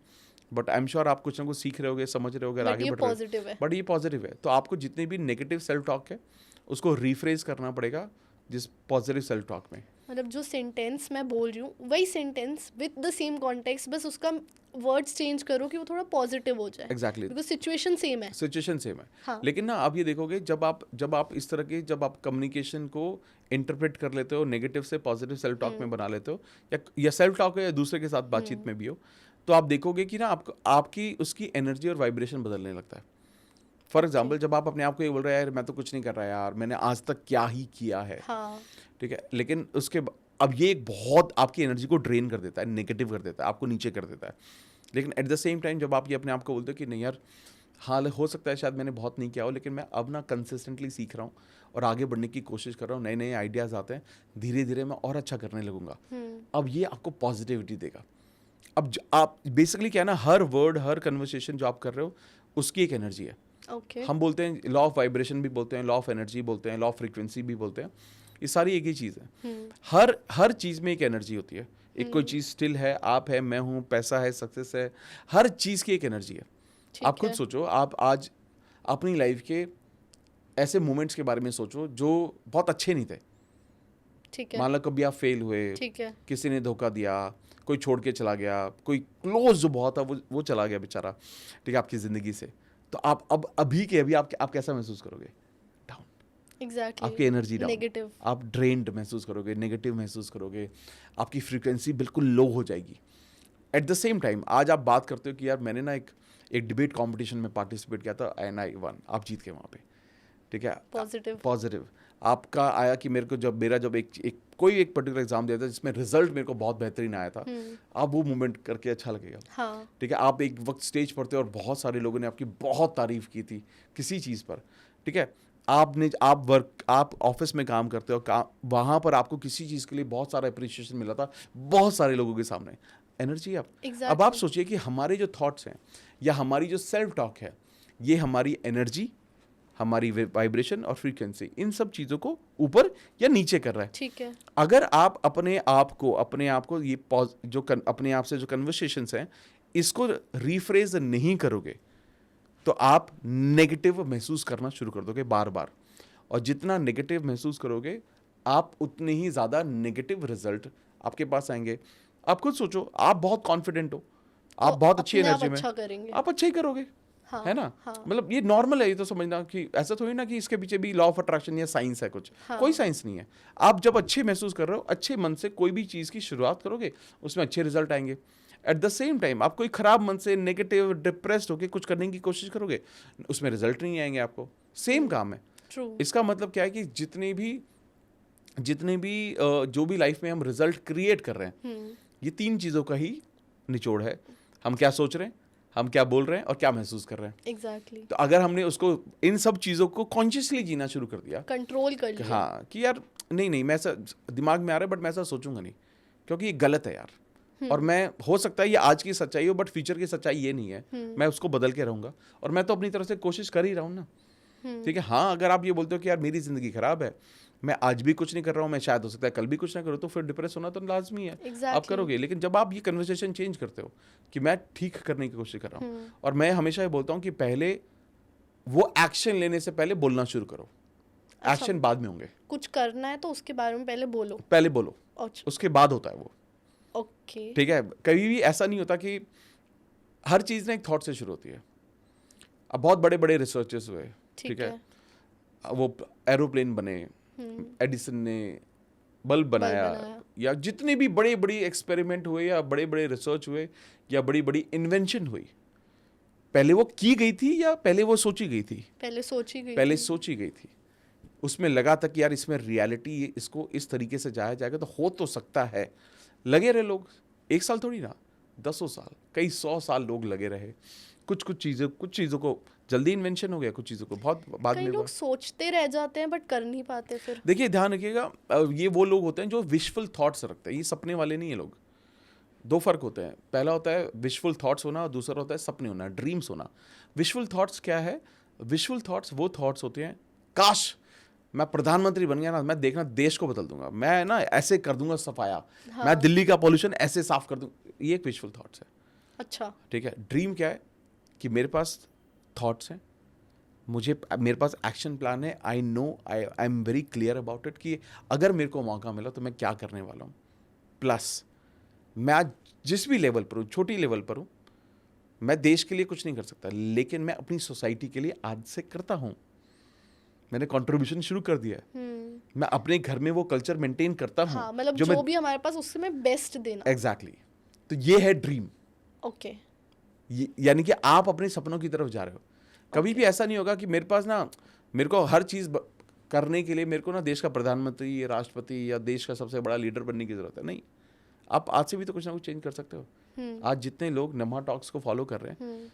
बट आई एम श्योर आप कुछ ना कुछ सीख रहे होगे, समझ रहे होगे, आगे बढ़ रहे हो। बट ये पॉजिटिव है, तो आपको जितने भी नेगेटिव सेल्फ टॉक है उसको रिफ्रेज करना पड़ेगा जिस पॉजिटिव सेल्फ टॉक में। मतलब जो सेंटेंस मैं बोल रही हूँ वही sentence with the same context, बस उसका वर्ड्स चेंज करो कि वो थोड़ा पॉजिटिव हो जाए। एग्जैक्टली, बिकॉज सिचुएशन सेम है। सिचुएशन सेम है। हाँ। लेकिन ना आप ये देखोगे, जब आप इस तरह के, जब आप कम्युनिकेशन को इंटरप्रेट कर लेते हो, नेगेटिव से पॉजिटिव सेल्फ टॉक में बना लेते हो, या सेल्फ टॉक है या दूसरे के साथ बातचीत में भी हो, तो आप देखोगे कि ना आपकी उसकी एनर्जी और वाइब्रेशन बदलने लगता है। फॉर एग्जाम्पल, जब आप अपने आप को ये बोल रहे हैं यार मैं तो कुछ नहीं कर रहा यार, मैंने आज तक क्या ही किया है। हाँ। ठीक है, लेकिन अब ये एक बहुत आपकी एनर्जी को ड्रेन कर देता है, नेगेटिव कर देता है, आपको नीचे कर देता है। लेकिन एट द सेम टाइम जब आप ये अपने आप को बोलते हो कि नहीं यार, हाल हो सकता है शायद मैंने बहुत नहीं किया हो, लेकिन मैं अब ना कंसिस्टेंटली सीख रहा हूँ और आगे बढ़ने की कोशिश कर रहा हूँ, नए नए आइडियाज़ आते हैं, धीरे धीरे मैं और अच्छा करने लगूंगा। अब ये आपको पॉजिटिविटी देगा। अब आप बेसिकली क्या है ना, हर वर्ड, हर कन्वर्सेशन जो आप कर रहे हो उसकी एक एनर्जी है। ओके। हम बोलते हैं लॉ ऑफ वाइब्रेशन भी बोलते हैं, लॉ ऑफ एनर्जी बोलते हैं, लॉ ऑफ फ्रीक्वेंसी भी बोलते हैं। ये सारी एक ही चीज़ है। हर चीज़ में एक एनर्जी होती है। एक कोई चीज़ स्टिल है, आप है, मैं हूँ, पैसा है, सक्सेस है, हर चीज़ की एक एनर्जी है। आप खुद सोचो, आप आज अपनी लाइफ के ऐसे मोमेंट्स के बारे में सोचो जो बहुत अच्छे नहीं थे। ठीक है। मान लो कभी आप फेल हुए, ठीक है। किसी ने धोखा दिया, कोई छोड़ के चला गया, कोई क्लोज जो बहुत था वो चला गया बेचारा, ठीक है, आपकी ज़िंदगी से। तो आप अब अभी के अभी आप कैसा महसूस करोगे? डाउन। एग्जैक्टली। आपकी एनर्जी डाउन, नेगेटिव। आप ड्रेन्ड महसूस करोगे, नेगेटिव महसूस करोगे, आपकी फ्रीक्वेंसी बिल्कुल लो हो जाएगी। एट द सेम टाइम आज आप बात करते हो कि यार मैंने ना एक डिबेट कंपटीशन में पार्टिसिपेट किया था एंड आई वन, आप जीत गए वहाँ पे, ठीक है, पॉजिटिव। आपका आया कि मेरे को जब कोई एक पर्टिकुलर एग्जाम दिया था जिसमें रिजल्ट मेरे को बहुत बेहतरीन आया था, आप वो मूवमेंट करके अच्छा लगेगा। हाँ। ठीक है, आप एक वक्त स्टेज पर थे और बहुत सारे लोगों ने आपकी बहुत तारीफ की थी किसी चीज़ पर, ठीक है, आप ऑफिस में काम करते हो, वहाँ पर आपको किसी चीज़ के लिए बहुत सारा अप्रिशिएशन मिला था बहुत सारे लोगों के सामने, एनर्जी आप। अब आप सोचिए कि हमारे जो थॉट्स हैं या हमारी जो सेल्फ टॉक है, ये हमारी एनर्जी, हमारी वाइब्रेशन और फ्रीक्वेंसी, इन सब चीज़ों को ऊपर या नीचे कर रहा है। ठीक है। अगर आप अपने आप को ये अपने आप से जो कन्वर्सेशंस हैं इसको रीफ्रेज नहीं करोगे तो आप नेगेटिव महसूस करना शुरू कर दोगे बार बार, और जितना नेगेटिव महसूस करोगे आप उतने ही ज़्यादा नेगेटिव रिजल्ट आपके पास आएंगे। आप खुद सोचो, आप बहुत कॉन्फिडेंट हो, आप बहुत अच्छी एनर्जी में, आप अच्छा ही करोगे। हाँ, है ना? हाँ. मतलब ये नॉर्मल है, ये तो समझना कि ऐसा थोड़ी ना कि इसके पीछे भी लॉ ऑफ अट्रैक्शन या साइंस है कुछ। हाँ. कोई साइंस नहीं है। आप जब अच्छे महसूस कर रहे हो, अच्छे मन से कोई भी चीज़ की शुरुआत करोगे उसमें अच्छे रिजल्ट आएंगे। एट द सेम टाइम आप कोई खराब मन से नेगेटिव डिप्रेस्ड होकर कुछ करने की कोशिश करोगे, उसमें रिजल्ट नहीं आएंगे आपको। सेम काम है। इसका मतलब क्या है कि जितने भी जो भी लाइफ में हम रिजल्ट क्रिएट कर रहे हैं, ये तीन चीज़ों का ही निचोड़ है। हम क्या सोच रहे हैं, हम क्या बोल रहे हैं और क्या महसूस कर रहे हैं। एग्जैक्टली। तो अगर हमने उसको इन सब चीज़ों को कॉन्शियसली जीना शुरू कर दिया, कंट्रोल कर लिया, हाँ, कि यार नहीं मैं ऐसा दिमाग में आ रहा है बट मैं ऐसा सोचूंगा नहीं क्योंकि ये गलत है यार, और मैं हो सकता है ये आज की सच्चाई हो बट फ्यूचर की सच्चाई ये नहीं है, मैं उसको बदल के रहूंगा और मैं तो अपनी तरफ से कोशिश कर ही रहा हूँ ना। ठीक है, हाँ, अगर आप ये बोलते हो कि यार मेरी ज़िंदगी ख़राब है, मैं आज भी कुछ नहीं कर रहा हूँ, मैं शायद हो सकता है कल भी कुछ ना करूँ, तो फिर डिप्रेस होना तो लाजमी है। आप करोगे। लेकिन जब आप ये कन्वर्सेशन चेंज करते हो कि मैं ठीक करने की कोशिश कर रहा हूँ, और मैं हमेशा ये बोलता हूँ कि पहले वो एक्शन लेने से पहले बोलना शुरू करो। एक्शन बाद में होंगे। कुछ करना है तो उसके बारे में पहले बोलो, उसके बाद होता है वो। ओके, ठीक है, कभी भी ऐसा नहीं होता कि हर चीज़ ना एक थॉट से शुरू होती है। अब बहुत बड़े बड़े रिसर्चर्स हुए, ठीक है, वो एरोप्लेन बने, एडिसन ने बल्ब बनाया, या जितने भी बड़े बड़े एक्सपेरिमेंट हुए या बड़े बड़े रिसर्च हुए या बड़ी बड़ी इन्वेंशन हुई, पहले वो की गई थी या पहले वो सोची गई थी? पहले सोची गई थी। उसमें लगा था कि यार इसमें रियलिटी, इसको इस तरीके से जाया जाएगा तो हो तो सकता है। लगे रहे लोग, 1 साल थोड़ी ना, 10 साल, कई 100 साल लोग लगे रहे। कुछ चीज़ों को जल्दी इन्वेंशन हो गया, कुछ चीज़ों को बहुत बाद में। लोग सोचते रह जाते हैं बट कर नहीं पाते। फिर देखिए, ध्यान रखिएगा, ये वो लोग होते हैं जो विशफुल थॉट्स रखते हैं, ये सपने वाले नहीं है लोग। 2 फर्क होते हैं। पहला होता है विशफुल थॉट्स होना और दूसरा होता है सपने होना, ड्रीम्स होना। विशफुल थॉट्स क्या है? विशफुल थॉट्स वो थॉट्स होते हैं, काश मैं प्रधानमंत्री बन गया ना, मैं देखना देश को बदल दूंगा, मैं ना ऐसे कर दूंगा सफाया, हाँ, मैं दिल्ली का पॉल्यूशन ऐसे साफ कर दूंगा। ये एक विशफुल थॉट्स है। अच्छा, ठीक है। ड्रीम क्या है? कि मेरे पास थॉट्स हैं, मेरे पास एक्शन प्लान है, I am very clear about it कि अगर मेरे को मौका मिला तो मैं क्या करने वाला हूँ। प्लस मैं आज जिस भी लेवल पर हूँ, छोटी लेवल पर हूँ, मैं देश के लिए कुछ नहीं कर सकता, लेकिन मैं अपनी सोसाइटी के लिए आज से करता हूँ। मैंने कंट्रीब्यूशन शुरू कर दिया है। मैं अपने घर में वो कल्चर मेंटेन करता हूँ। हाँ, मतलब जो भी हमारे पास उससे मैं बेस्ट देना। एग्जैक्टली। तो ये है ड्रीम। ओके। यानी कि आप अपने सपनों की तरफ जा रहे हो। कभी भी ऐसा नहीं होगा कि मेरे पास ना, मेरे को हर चीज़ करने के लिए मेरे को ना देश का प्रधानमंत्री, राष्ट्रपति या देश का सबसे बड़ा लीडर बनने की ज़रूरत है। नहीं, आप आज से भी तो कुछ ना कुछ चेंज कर सकते हो। आज जितने लोग नमा टॉक्स को फॉलो कर रहे हैं,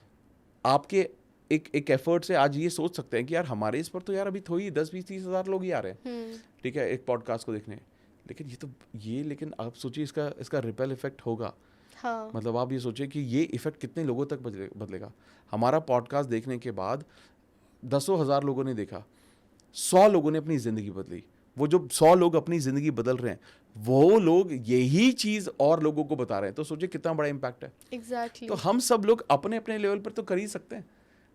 आपके एक एफर्ट से आज ये सोच सकते हैं कि यार हमारे इस पर तो यार अभी थोड़ी 10-20-30 हज़ार लोग ही आ रहे हैं, ठीक है, एक पॉडकास्ट को देखने। लेकिन आप सोचिए इसका रिपेल इफेक्ट होगा। हाँ. मतलब आप ये सोचिए कि ये इफेक्ट कितने लोगों तक बदलेगा। हमारा पॉडकास्ट देखने के बाद 10,000 लोगों ने देखा, 100 लोगों ने अपनी ज़िंदगी बदली। वो जो 100 लोग अपनी ज़िंदगी बदल रहे हैं, वो लोग यही चीज़ और लोगों को बता रहे हैं। तो सोचिए कितना बड़ा इम्पैक्ट है। एग्जैक्टली. तो हम सब लोग अपने अपने लेवल पर तो कर ही सकते हैं।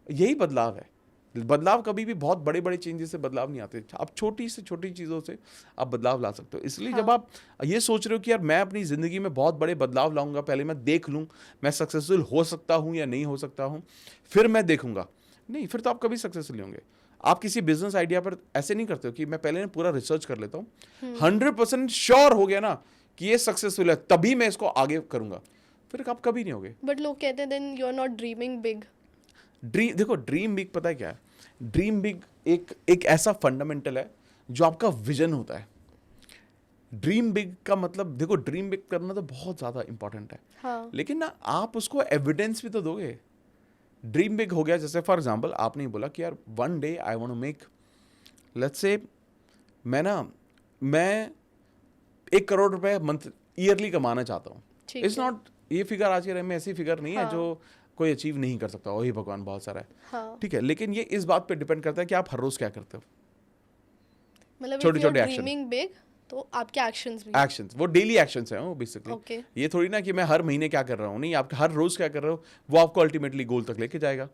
यही बदलाव है। बदलाव कभी भी बहुत बड़े बड़े चेंजेस से बदलाव नहीं आते। आप छोटी से छोटी चीज़ों से आप बदलाव ला सकते हो। इसलिए जब आप ये सोच रहे हो कि यार मैं अपनी ज़िंदगी में बहुत बड़े बदलाव लाऊंगा, पहले मैं देख लूँ मैं सक्सेसफुल हो सकता हूँ या नहीं हो सकता हूँ, फिर मैं देखूंगा, नहीं, फिर तो आप कभी सक्सेसफुल नहीं होंगे। आप किसी बिजनेस आइडिया पर ऐसे नहीं करते हो कि मैं पहले पूरा रिसर्च कर लेता हूँ, 100% श्योर हो गया ना कि ये सक्सेसफुल है, तभी मैं इसको आगे करूंगा, फिर आप कभी नहीं होगे। बट लोग कहते हैं then you are not dreaming big. देखो, ड्रीम बिग पता है क्या है? ड्रीम बिग एक ऐसा फंडामेंटल है जो आपका विजन होता है। ड्रीम बिग का मतलब, देखो, ड्रीम बिग करना तो बहुत ज़्यादा इंपॉर्टेंट है, हाँ. लेकिन ना आप उसको एविडेंस भी तो दोगे। ड्रीम बिग हो गया, जैसे फॉर एग्जांपल आपने बोला कि यार one day I want to make, let's say मैं 1 करोड़ रुपए मंथ ईयरली कमाना चाहता हूँ। ठीक इट्स है. नॉट, ये फिगर आज के टाइम में ऐसी फिगर नहीं है हाँ. जो कोई अचीव नहीं कर सकता। वही भगवान बहुत सारा है, हाँ. ठीक है, लेकिन ये इस बात पे डिपेंड करता है कि आप हर रोज क्या करते हो। मतलब छोटे if you are छोटे एक्शन, dreaming big, तो आपके एक्शंस भी. एक्शंस, वो डेली एक्शंस हैं वो बेसिकली। ओके. ये थोड़ी ना कि मैं हर महीने क्या कर रहा हूँ, नहीं, आप हर रोज क्या कर रहे हो वो आपको अल्टीमेटली गोल तक लेके जाएगा।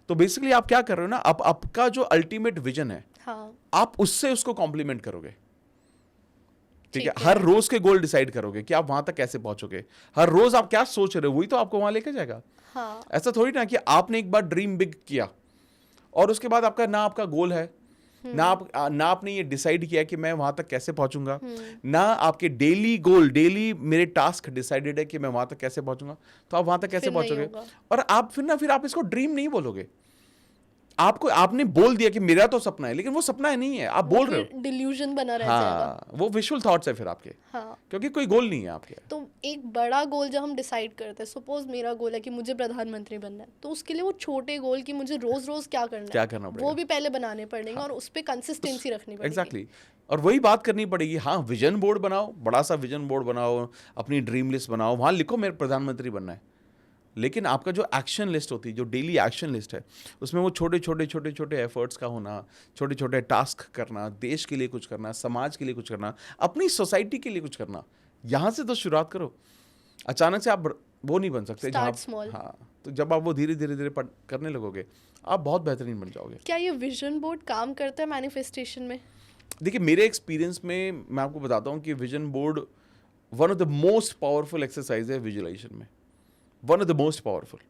तो बेसिकली आप क्या कर रहे हो ना, आपका जो अल्टीमेट विजन है, हाँ. आप उससे उसको कॉम्प्लीमेंट करोगे, ठीक है। ठीक है. हर रोज के गोल डिसाइड करोगे कि आप वहां तक कैसे पहुंचोगे। हर रोज आप क्या सोच रहे हो वही तो आपको वहां लेके जाएगा। हाँ. ऐसा थोड़ी ना कि आपने एक बार ड्रीम बिग किया और उसके बाद आपका गोल है, ना आपने ये डिसाइड किया कि मैं वहां तक कैसे पहुंचूंगा, ना आपके डेली गोल, डेली मेरे टास्क डिसाइडेड है कि मैं वहां तक कैसे पहुंचूंगा, तो आप वहां तक कैसे फिर नहीं पहुंचोगे? होगा. और आप फिर आप इसको ड्रीम नहीं बोलोगे। आपने बोल दिया कि मेरा तो सपना है, लेकिन वो सपना नहीं है, आप बोल रहे हो। डिल्यूजन बना रह जाएगा. हाँ, वो विजुअल थॉट्स है फिर आपके, हाँ. क्योंकि कोई गोल नहीं है आपके। तो एक बड़ा गोल जब हम डिसाइड करते हैं, सपोज मेरा गोल है कि मुझे प्रधानमंत्री बनना है, तो उसके लिए वो छोटे गोल कि मुझे रोज रोज क्या करना पड़ेगा, वो भी पहले बनाने पड़ेंगे. और उस पर कंसिस्टेंसी रखनी पड़ेगी. एग्जैक्टली। और वही बात करनी पड़ेगी। हाँ, विजन बोर्ड बनाओ, बड़ा सा विजन बोर्ड बनाओ, अपनी ड्रीम लिस्ट बनाओ, वहां लिखो मेरे प्रधानमंत्री बनना है, लेकिन आपका जो एक्शन लिस्ट होती है, जो डेली एक्शन लिस्ट है, उसमें वो छोटे एफर्ट्स का होना, छोटे छोटे टास्क करना, देश के लिए कुछ करना, समाज के लिए कुछ करना, अपनी सोसाइटी के लिए कुछ करना, यहाँ से तो शुरुआत करो। अचानक से आप वो नहीं बन सकते। Start small. हाँ, तो जब आप वो धीरे धीरे करने लगोगे, आप बहुत बेहतरीन बन जाओगे। क्या ये विजन बोर्ड काम करता है मैनिफेस्टेशन में? देखिए, मेरे एक्सपीरियंस में मैं आपको बताता हूँ कि vision board one of the most powerful exercise है विजुअलाइजेशन में, one of the most powerful.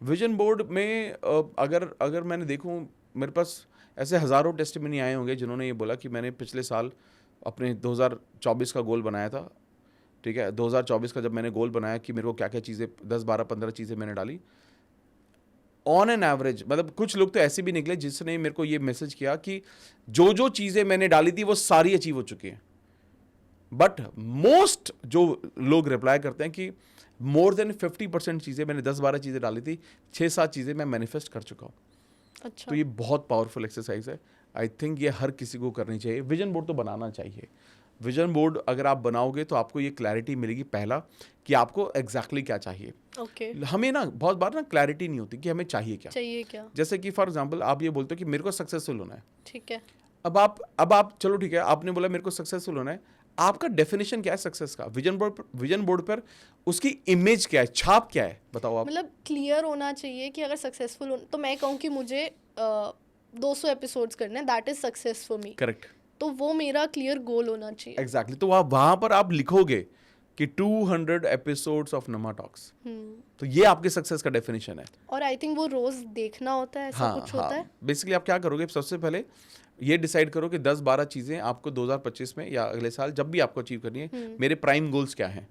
Vision board में अगर मैंने देखूं, मेरे पास ऐसे हज़ारों टेस्टिमनी आए होंगे जिन्होंने ये बोला कि मैंने पिछले साल अपने 2024 का गोल बनाया था, ठीक है, 2024 का जब मैंने गोल बनाया कि मेरे को क्या क्या चीज़ें 10, 12, 15 चीज़ें मैंने डाली, ऑन एन एवरेज, मतलब कुछ लोग तो ऐसे भी निकले जिसने मेरे को ये मैसेज किया कि जो चीज़ें मैंने डाली थी वो सारी अचीव हो चुकी हैं। बट मोस्ट जो लोग रिप्लाई करते हैं कि मोर देन 50% चीज़ें, मैंने 10-12 चीज़ें डाली थी, 6-7 चीज़ें मैं मैनिफेस्ट कर चुका हूँ। अच्छा. तो ये बहुत पावरफुल एक्सरसाइज है। आई थिंक ये हर किसी को करनी चाहिए। विजन बोर्ड तो बनाना चाहिए। विजन बोर्ड अगर आप बनाओगे तो आपको ये क्लैरिटी मिलेगी, पहला कि आपको एग्जैक्टली क्या चाहिए। ओके. हमें ना बहुत बार ना क्लैरिटी नहीं होती कि हमें चाहिए क्या। जैसे कि फॉर एग्जाम्पल आप ये बोलते हो कि मेरे को सक्सेसफुल होना है, ठीक है. अब आप चलो ठीक है, आपने बोला मेरे को सक्सेसफुल होना है, आपका डेफिनेशन क्या है सक्सेस का? विजन बोर्ड पर उसकी इमेज क्या है, छाप क्या है, बताओ आप। मतलब क्लियर होना चाहिए कि अगर सक्सेसफुल हो, तो मैं कहूँ कि मुझे 200 एपिसोड्स करने हैं, that is success for me. Correct, तो वो मेरा क्लियर गोल होना चाहिए। एग्जैक्टली। तो वहां पर आप लिखोगे कि 200 एपिसोड्स ऑफ नमा टॉक्स, तो ये आपके सक्सेस का डेफिनेशन है। और आई थिंक वो रोज देखना होता है, ऐसा कुछ होता है। बेसिकली आप क्या करोगे, सबसे पहले ये डिसाइड करो कि 10-12 चीज़ें आपको 2025 में या अगले साल जब भी आपको अचीव करनी है, मेरे प्राइम गोल्स क्या हैं।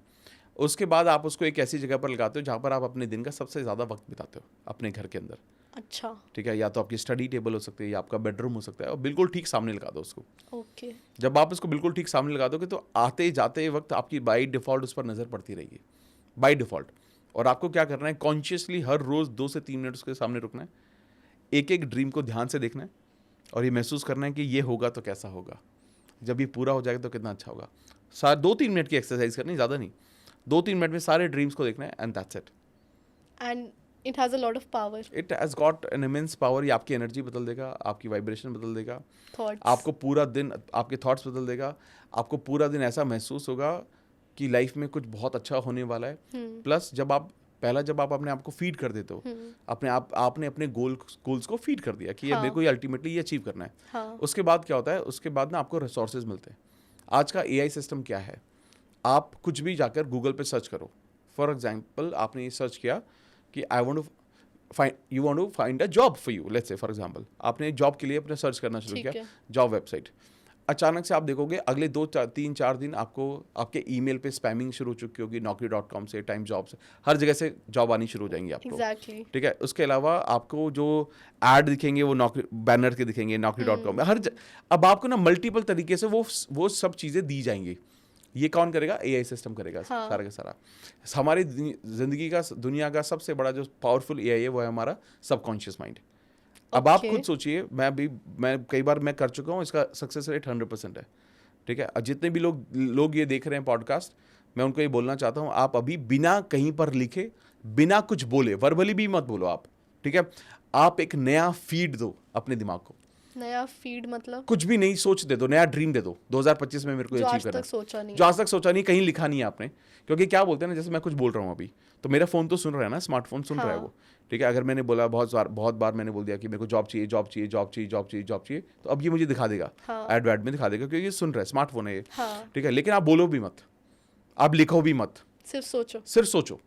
उसके बाद आप उसको एक ऐसी जगह पर लगाते हो जहाँ पर आप अपने दिन का सबसे ज़्यादा वक्त बिताते हो अपने घर के अंदर। अच्छा, ठीक है, या तो आपकी स्टडी टेबल हो सकती है या आपका बेडरूम हो सकता है, और बिल्कुल ठीक सामने लगा दो उसको। ओके। जब आप उसको बिल्कुल ठीक सामने लगा दोगे तो आते जाते वक्त आपकी बाई डिफ़ॉल्ट उस पर नज़र पड़ती रहेगी, बाई डिफ़ॉल्ट। और आपको क्या करना है, कॉन्शियसली हर रोज 2 से 3 मिनट उसके सामने रुकना है, एक एक ड्रीम को ध्यान से देखना है और ये महसूस करना है कि ये होगा तो कैसा होगा, जब ये पूरा हो जाएगा तो कितना अच्छा होगा। 2-3 मिनट की एक्सरसाइज करनी, ज़्यादा नहीं, 2-3 मिनट में सारे ड्रीम्स को देखना है, and that's it. And it has a lot of power. It has got an immense power. ये आपकी एनर्जी बदल देगा, आपकी वाइब्रेशन बदल देगा, थॉट्स, आपको पूरा दिन, आपके थॉट्स बदल देगा, आपको पूरा दिन ऐसा महसूस होगा कि लाइफ में कुछ बहुत अच्छा होने वाला है। प्लस जब आप अपने आप को फीड कर देते हो, आपने अपने गोल्स को फीड कर दिया कि ये हाँ. मेरे को ये अल्टीमेटली ये अचीव करना है। हाँ. उसके बाद क्या होता है, उसके बाद ना आपको रिसोर्सेज मिलते हैं। आज का एआई सिस्टम क्या है, आप कुछ भी जाकर गूगल पे सर्च करो। फॉर एग्जांपल आपने ये सर्च किया कि you want to find a job for you, let's say for example आपने जॉब के लिए अपने सर्च करना शुरू ठीक किया, है. Job website. अचानक से आप देखोगे अगले 2-3-4 दिन आपको आपके ईमेल पे स्पैमिंग शुरू हो चुकी होगी, naukri.com से, टाइम जॉब से, हर जगह से जॉब आनी शुरू हो जाएंगी आपको। एग्जैक्टली. ठीक है, उसके अलावा आपको जो ऐड दिखेंगे वो नौकरी बैनर के दिखेंगे, naukri.com में, अब आपको ना मल्टीपल तरीके से वो सब चीज़ें दी जाएंगी। ये कौन करेगा? एआई सिस्टम करेगा। हाँ. सारा का सारा हमारी जिंदगी का, दुनिया का सबसे बड़ा जो पावरफुल एआई है वो है हमारा सबकॉन्शियस माइंड। अब आप खुद सोचिए, मैं कई बार मैं कर चुका हूँ, इसका सक्सेस रेट 100% है। ठीक है, जितने भी लोग ये देख रहे हैं पॉडकास्ट, मैं उनको ये बोलना चाहता हूँ, आप अभी बिना कहीं पर लिखे, बिना कुछ बोले, वर्बली भी मत बोलो आप, ठीक है, आप एक नया फीड दो अपने दिमाग को। नया फीड मतलब कुछ भी नहीं, सोच दे दो, नया ड्रीम दे दो, 2025 में मेरे को जो अचीव आज करना तक सोचा नहीं, जो आज तक सोचा नहीं, कहीं लिखा नहीं है आपने। क्योंकि क्या बोलते हैं ना, जैसे मैं कुछ बोल रहा हूँ अभी, तो मेरा फोन तो सुन रहा है ना, स्मार्टफोन सुन रहा है वो। ठीक है, अगर मैंने बोला बहुत बार मैंने बोल दिया कि मेरे को जॉब चाहिए, तो अब ये मुझे दिखा देगा, एड में दिखा देगा, क्योंकि ये सुन रहा है, स्मार्टफोन है ये। ठीक है, लेकिन आप बोलो भी मत, आप लिखो भी मत, सिर्फ सोचो।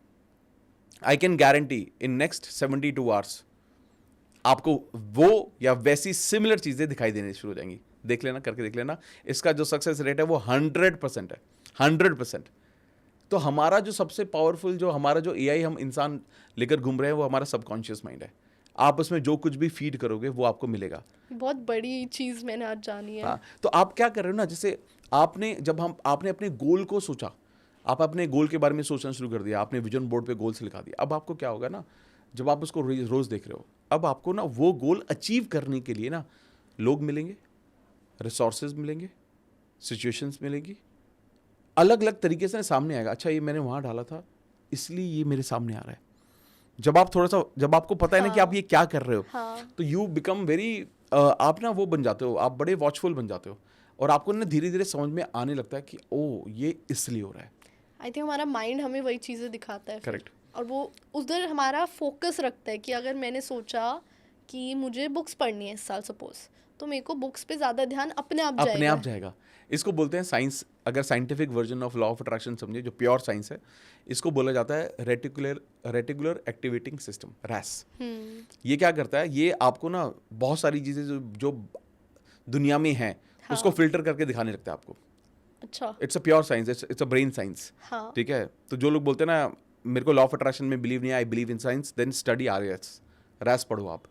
I can guarantee in next 72 hours आपको वो या वैसी सिमिलर चीजें दिखाई देने शुरू हो जाएंगी। देख लेना, करके देख लेना। इसका जो सक्सेस रेट है वो 100% है, 100%। तो हमारा जो सबसे पावरफुल, हमारा जो एआई हम इंसान लेकर घूम रहे हैं, वो हमारा सबकॉन्शियस माइंड है। आप उसमें जो कुछ भी फीड करोगे वो आपको मिलेगा। बहुत बड़ी चीज मैंने आज जानी है। हाँ, तो आप क्या कर रहे हो ना, जैसे आपने अपने गोल को सोचा, आप अपने गोल के बारे में सोचना शुरू कर दिया, आपने विजन बोर्ड पे गोल्स लिखा दिया। अब आपको क्या होगा ना, जब आप उसको रोज देख रहे हो, अब आपको ना वो गोल अचीव करने के लिए ना लोग मिलेंगे, रिसोर्सेज मिलेंगे, सिचुएशंस मिलेंगी, अलग अलग तरीके से सामने आएगा। अच्छा, ये मैंने वहां डाला था इसलिए ये मेरे सामने आ रहा है। जब आपको पता है ना कि आप ये क्या कर रहे हो, तो यू बिकम वेरी, आप ना वो बन जाते हो, आप बड़े वॉचफुल बन जाते हो, और आपको ना धीरे धीरे समझ में आने लगता है कि ओ, ये इसलिए हो रहा है। आई थिंक हमारा माइंड हमें वही चीज़ें दिखाता है। करेक्ट। और वो उधर हमारा फोकस रखता है कि अगर मैंने सोचा कि मुझे बुक्स पढ़नी है इस साल सपोज, तो मेरे को बुक्स पे ज़्यादा ध्यान अपने आप जाएगा। इसको बोलते हैं साइंस, अगर scientific version of law of attraction समझे, जो प्योर साइंस है, इसको बोला जाता है रेटिकुलर एक्टिवेटिंग सिस्टम, रैस। ये क्या करता है, ये आपको ना बहुत सारी चीज़ें जो दुनिया में हैं, उसको फिल्टर करके दिखाने लगता है आपको। अच्छा, it's a pure science, it's a brain science. ठीक है, तो जो लोग बोलते हैं ना मेरे को लॉ ऑफ अट्रैक्शन में बिलीव नहीं है, I believe in science, then study रैस पढ़ो आप।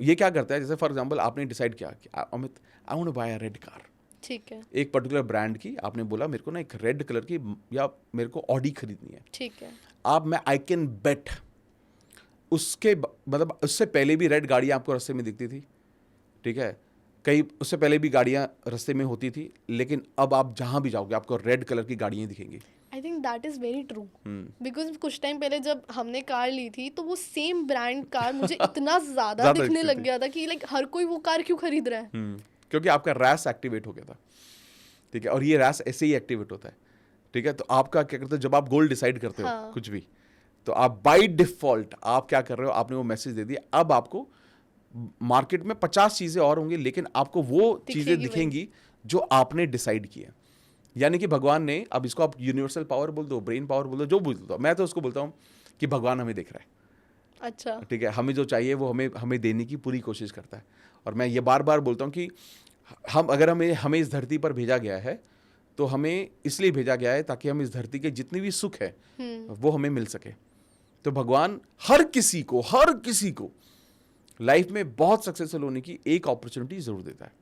ये क्या करता है, जैसे फॉर एग्जांपल आपने डिसाइड किया कि Amit, I want to buy a red car. ठीक है, एक पर्टिकुलर ब्रांड की आपने बोला, मेरे को ना एक रेड कलर की, या मेरे को ऑडी खरीदनी है। ठीक है, आई कैन बेट उसके मतलब उससे पहले भी रेड गाड़ियाँ आपको रास्ते में दिखती थी। ठीक है, कई उससे पहले भी गाड़ियाँ रास्ते में होती थी, लेकिन अब आप जहाँ भी जाओगे आपको रेड कलर की गाड़ियाँ दिखेंगी। I think that is very true, because कुछ टाइम पहले जब हमने कार ली थी, तो वो सेम ब्रांड कार मुझे इतना ज़्यादा दिखने लग गया था कि लाइक हर कोई वो कार क्यों खरीद रहा है। क्योंकि आपका रैस एक्टिवेट हो गया था। ठीक है, और ये रैस ऐसे ही एक्टिवेट होता है। ठीक है, तो आपका क्या करते हो, जब आप गोल डिसाइड करते हो कुछ भी, तो आप बाय डिफॉल्ट आप क्या कर रहे हो, आपने वो मैसेज दे दिया, अब आपको मार्केट में 50 चीज़ें और होंगी, लेकिन आपको वो चीज़ें दिखेंगी जो आपने डिसाइड किया। यानी कि भगवान ने, अब इसको आप यूनिवर्सल पावर बोल दो, ब्रेन पावर बोल दो, जो बोल दो, मैं तो उसको बोलता हूँ कि भगवान हमें देख रहा है। अच्छा, ठीक है, हमें जो चाहिए वो हमें देने की पूरी कोशिश करता है। और मैं ये बार बार बोलता हूँ कि अगर हमें इस धरती पर भेजा गया है, तो हमें इसलिए भेजा गया है ताकि हम इस धरती के जितने भी सुख है वो हमें मिल सके। तो भगवान हर किसी को लाइफ में बहुत सक्सेसफुल होने की एक अपॉर्चुनिटी जरूर देता है,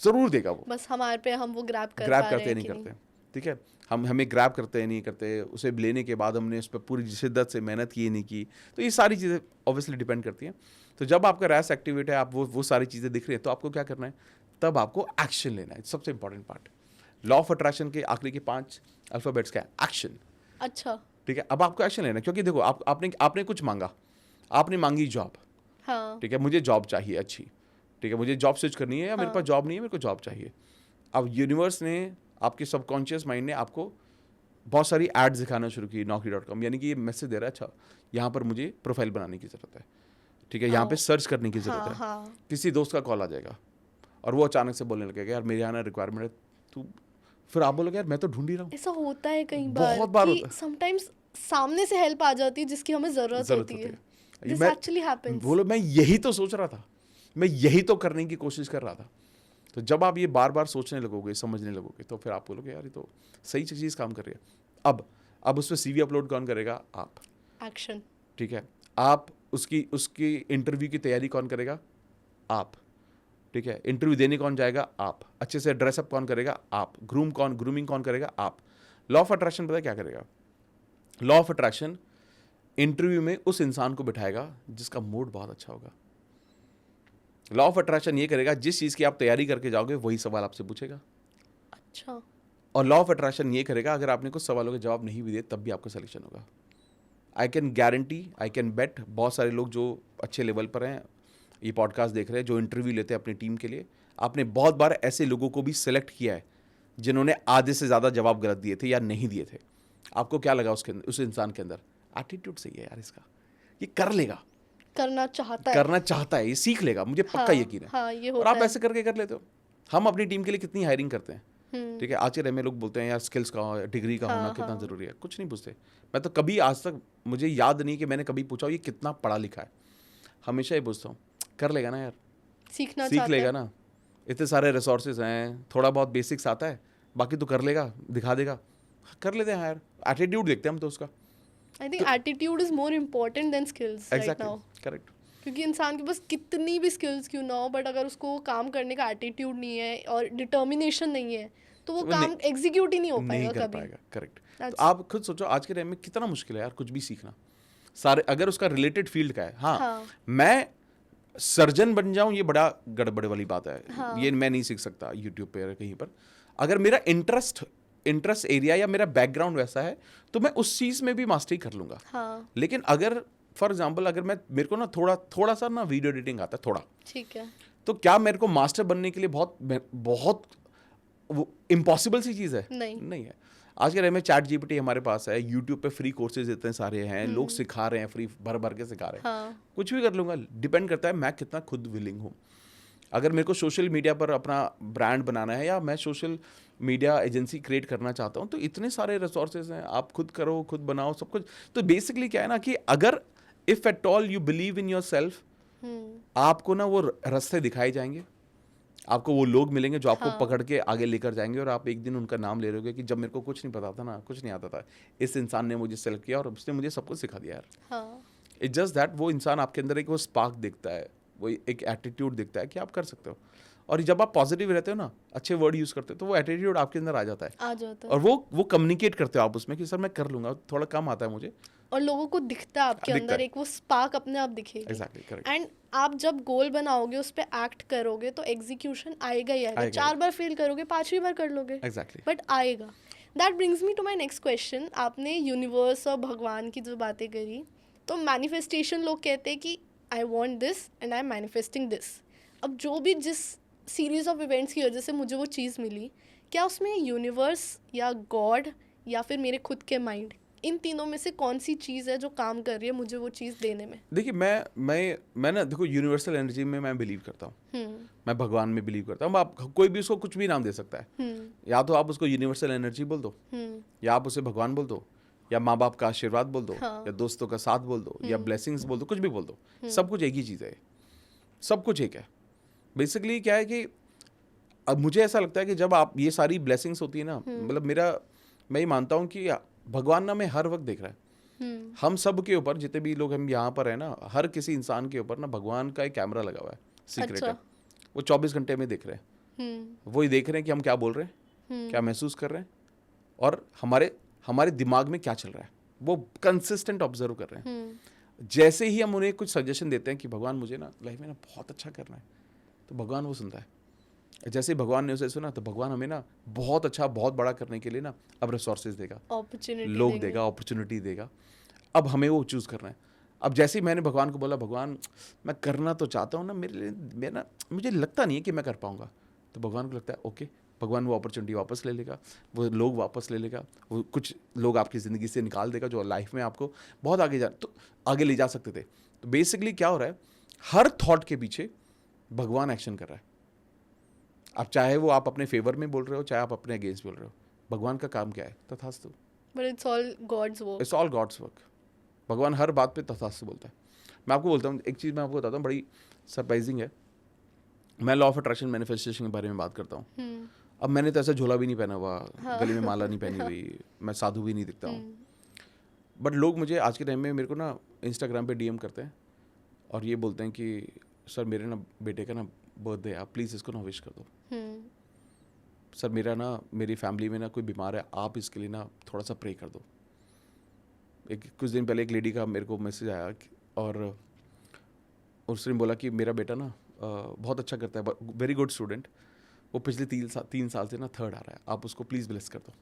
जरूर देगा वो, बस हमारे पे हम वो ग्रैब करते नहीं करते। ठीक है, हम हमें ग्रैब करते हैं नहीं करते, उसे लेने के बाद हमने उस पर पूरी शिद्दत से मेहनत की नहीं की, तो ये सारी चीज़ें ऑब्वियसली डिपेंड करती हैं। तो जब आपका रैश एक्टिवेट है, आप वो सारी चीज़ें दिख रही है, तो आपको क्या करना है, तब आपको एक्शन लेना है। सबसे important part law of attraction के आखिरी के 5 अल्फाबेट्स क्या है, एक्शन। अच्छा। ठीक है, अब आपको एक्शन लेना है, क्योंकि देखो आपने कुछ मांगा, आपने मांगी जॉब, हाँ। ठीक है, मुझे जॉब चाहिए अच्छी, ठीक है, मुझे जॉब स्विच करनी है, या मेरे पास जॉब नहीं है, मेरे को जॉब चाहिए। अब यूनिवर्स ने, आपके सबकॉन्शियस माइंड ने आपको बहुत सारी एड्स दिखाना शुरू की naukri.com, यानी कि ये मैसेज दे रहा है, अच्छा यहाँ पर मुझे प्रोफाइल बनाने की ज़रूरत है, ठीक है, यहाँ पे सर्च करने की ज़रूरत है। हाँ। किसी दोस्त का कॉल आ जाएगा और वो अचानक से बोलने लगेगा, यार मेरे यहाँ ना रिक्वायरमेंट है, तू, फिर आप बोलोगे यार मैं तो ढूंढ ही रहा हूँ। ऐसा होता है कई बहुत बार कि होता है। समटाइम्स सामने से हेल्प आ जाती है जिसकी हमें ज़रूरत होती है। दिस मैं एक्चुअली हैपेंस। बोलो, मैं यही तो सोच रहा था, मैं यही तो करने की कोशिश कर रहा था। तो जब आप ये बार बार सोचने लगोगे, समझने लगोगे, तो फिर आप बोलोगे यार ये तो सही चीज़ काम कर रही है। अब उस पर CV अपलोड कौन करेगा, आप। एक्शन। ठीक है, आप उसकी इंटरव्यू की तैयारी कौन करेगा, आप। ठीक है, इंटरव्यू देने कौन जाएगा, आप। अच्छे से ड्रेसअप कौन करेगा, आप। ग्रूमिंग कौन करेगा, आप। लॉ ऑफ अट्रैक्शन पता है क्या करेगा, लॉ ऑफ अट्रैक्शन इंटरव्यू में उस इंसान को बिठाएगा जिसका मूड बहुत अच्छा होगा। लॉ ऑफ अट्रैक्शन ये करेगा, जिस चीज़ की आप तैयारी करके जाओगे वही सवाल आपसे पूछेगा। अच्छा। और लॉ ऑफ अट्रैक्शन ये करेगा, अगर आपने कुछ सवालों के जवाब नहीं भी दिए तब भी आपका सिलेक्शन होगा। I can guarantee, I can bet, बहुत सारे लोग जो अच्छे लेवल पर हैं, ये पॉडकास्ट देख रहे हैं, जो इंटरव्यू लेते हैं अपनी टीम के लिए, आपने बहुत बार ऐसे लोगों को भी सिलेक्ट किया है जिन्होंने आधे से ज़्यादा जवाब गलत दिए थे या नहीं दिए थे। आपको क्या लगा उसके अंदर, उस इंसान के अंदर एटीट्यूड सही है यार, इसका ये कर लेगा, करना चाहता है, ये सीख लेगा, मुझे पक्का हाँ, यकीन है। हाँ, ये और होता आप है। ऐसे करके कर लेते हो। हम अपनी टीम के लिए कितनी हायरिंग करते हैं, ठीक है, आज के टाइम में लोग बोलते हैं यार स्किल्स का, डिग्री का होना कितना ज़रूरी है, कुछ नहीं पूछते। मैं तो कभी आज तक, मुझे याद नहीं कि मैंने कभी पूछा ये कितना पढ़ा लिखा है, हमेशा ही पूछता हूँ कर लेगा ना यार, सीख लेगा ना, इतने सारे रिसोर्सेज हैं, थोड़ा बहुत बेसिक्स आता है, बाकी तो कर लेगा, दिखा देगा, कर लेते हैं यार। एटीट्यूड देखते हैं हम तो उसका। I think attitude is more important then skills right now. Correct. क्योंकि इंसान के पास कितनी भी स्किल्स क्यों ना हो, बट अगर उसको काम करने का एटीट्यूड नहीं है और डिटर्मिनेशन नहीं है, तो वो काम एग्जीक्यूट ही नहीं हो पाएगा कभी। करेक्ट। तो आप खुद सोचो, आज के टाइम में कितना मुश्किल है यार कुछ भी सीखना, सारे अगर उसका रिलेटेड फील्ड का है। हाँ। मैं सर्जन बन जाऊं ये बड़ा गड़बड़ वाली बात है, ये मैं नहीं सीख सकता यूट्यूब पे या कहीं पर। अगर मेरा इंटरेस्ट एरिया या मेरा बैकग्राउंड वैसा है तो मैं उस चीज़ में भी मास्टरी कर लूंगा। हाँ। लेकिन अगर फॉर एग्जांपल अगर मेरे को ना थोड़ा सा ना वीडियो एडिटिंग आता है थोड़ा, ठीक है, तो क्या मेरे को मास्टर बनने के लिए बहुत इम्पॉसिबल सी चीज़ है? नहीं है। आज के टाइम में चैट जीपीटी हमारे पास है, यूट्यूब पे फ्री कोर्सेज इतने सारे हैं, लोग सिखा रहे हैं, फ्री भर भर के सिखा रहे हैं। हाँ। कुछ भी कर लूँगा, डिपेंड करता है मैं कितना खुद विलिंग हूँ। अगर मेरे को सोशल मीडिया पर अपना ब्रांड बनाना है या मैं सोशल मीडिया एजेंसी क्रिएट करना चाहता हूँ, तो इतने सारे रिसोर्सेज हैं, आप खुद करो, खुद बनाओ, सब कुछ। तो बेसिकली क्या है ना कि अगर if at all you believe in your self, आपको ना वो रास्ते दिखाए जाएंगे, आपको वो लोग मिलेंगे जो आपको पकड़ के आगे लेकर जाएंगे, और आप एक दिन उनका नाम ले रहे हो कि जब मेरे को कुछ नहीं पता था ना, कुछ नहीं आता था, इस इंसान ने मुझे सेलेक्ट किया और उसने मुझे सब कुछ सिखा दिया यार। इट्स जस्ट दैट वो इंसान आपके अंदर एक वो स्पार्क दिखता है, वो एक एटीट्यूड दिखता है कि आप कर सकते हो। और जब आप पॉजिटिव रहते हो ना, अच्छे वर्ड यूज़ करते हो, तो वो एटीट्यूड आपके अंदर आ जाता है। और वो कम्युनिकेट करते हो आप उसमें कि सर मैं कर लूँगा, थोड़ा कम आता है मुझे, और लोगों को दिखता है आपके अंदर, एक वो स्पार्क अपने आप दिखेगी। Exactly, correct. एंड आप जब गोल बनाओगे, उस पर एक्ट करोगे, तो एग्जीक्यूशन आएगा ही आएगा। 4 बार फेल करोगे, 5वीं बार कर लोगे, एग्जैक्टली, बट आएगा। That brings me to my next question. आपने यूनिवर्स और भगवान की जो बातें करी, तो मैनिफेस्टेशन लोग कहते हैं कि I want this and I am manifesting this. अब जो भी जिस सीरीज ऑफ इवेंट्स की वजह से मुझे वो चीज़ मिली, क्या उसमें यूनिवर्स या गॉड या फिर मेरे खुद के माइंड, इन तीनों में से कौन सी चीज़ है जो काम कर रही है मुझे वो चीज़ देने में? देखिए, मैं ना, देखो, यूनिवर्सल एनर्जी में मैं बिलीव करता हूँ, मैं भगवान में बिलीव करता हूँ। आप कोई भी उसको कुछ भी नाम दे सकता है, या तो आप उसको यूनिवर्सल एनर्जी बोल दो, या आप उसे भगवान बोल दो, या माँ बाप का आशीर्वाद बोल दो, या दोस्तों का साथ बोल दो, या ब्लेसिंग्स बोल दो, कुछ भी बोल दो, सब कुछ एक ही चीज़ है, सब कुछ एक है। बेसिकली क्या है कि अब मुझे ऐसा लगता है कि जब आप ये सारी ब्लेसिंग्स होती है ना, मतलब मैं ये मानता हूँ कि भगवान ना मैं हर वक्त देख रहा है, हम सब के ऊपर, जितने भी लोग हम यहाँ पर है ना, हर किसी इंसान के ऊपर ना भगवान का एक कैमरा लगा हुआ है, सीक्रेट है, वो 24 घंटे में देख रहे हैं, वो ही देख रहे हैं कि हम क्या बोल रहे हैं, क्या महसूस कर रहे हैं, और हमारे हमारे दिमाग में क्या चल रहा है वो कंसिस्टेंट ऑब्जर्व कर रहे हैं। हम्म। जैसे ही हम उन्हें कुछ सजेशन देते हैं कि भगवान मुझे ना लाइफ में ना बहुत अच्छा करना है, तो भगवान वो सुनता है। जैसे ही भगवान ने उसे सुना तो भगवान हमें ना बहुत अच्छा बहुत बड़ा करने के लिए ना अब रिसोर्सेज देगा, अपॉर्चुनिटी लोग देगा, अपॉर्चुनिटी देगा। अब हमें वो चूज़ करना है। अब जैसे ही मैंने भगवान को बोला भगवान मैं करना तो चाहता हूँ ना, मेरे लिए मैं ना मुझे लगता नहीं है कि मैं कर पाऊँगा, तो भगवान को लगता है ओके, भगवान वो अपॉर्चुनिटी वापस ले लेगा, वो लोग वापस ले लेगा, वो कुछ लोग आपकी ज़िंदगी से निकाल देगा जो लाइफ में आपको बहुत आगे ले जा सकते थे। तो बेसिकली क्या हो रहा है, हर थॉट के पीछे भगवान एक्शन कर रहा है। अब चाहे वो आप अपने फेवर में बोल रहे हो, चाहे आप अपने अगेंस्ट बोल रहे हो, भगवान का काम क्या है? तथास्तु। But it's all God's work. It's all God's work. भगवान हर बात पे तथास्तु बोलता है। मैं आपको बोलता हूँ एक चीज़, मैं आपको बताता हूँ बड़ी सरप्राइजिंग है। मैं लॉ ऑफ अट्रैक्शन मैनिफेस्टेशन के बारे में बात करता हूँ। अब मैंने तो ऐसा झोला भी नहीं पहना हुआ, गले में माला नहीं पहनी हुई, मैं साधु भी नहीं दिखता हूँ, बट लोग मुझे आज के टाइम में मेरे को ना इंस्टाग्राम पे डीएम करते हैं और ये बोलते हैं कि सर मेरे ना बेटे का ना बर्थडे है, आप प्लीज़ इसको ना विश कर दो। सर मेरी फैमिली में ना कोई बीमार है, आप इसके लिए ना थोड़ा सा प्रे कर दो। कुछ दिन पहले एक लेडी का मेरे को मैसेज आया और उसने बोला कि मेरा बेटा ना बहुत अच्छा करता है, वेरी गुड स्टूडेंट, वो पिछले 3 साल से ना थर्ड आ रहा है, आप उसको प्लीज़ ब्लेस कर दो,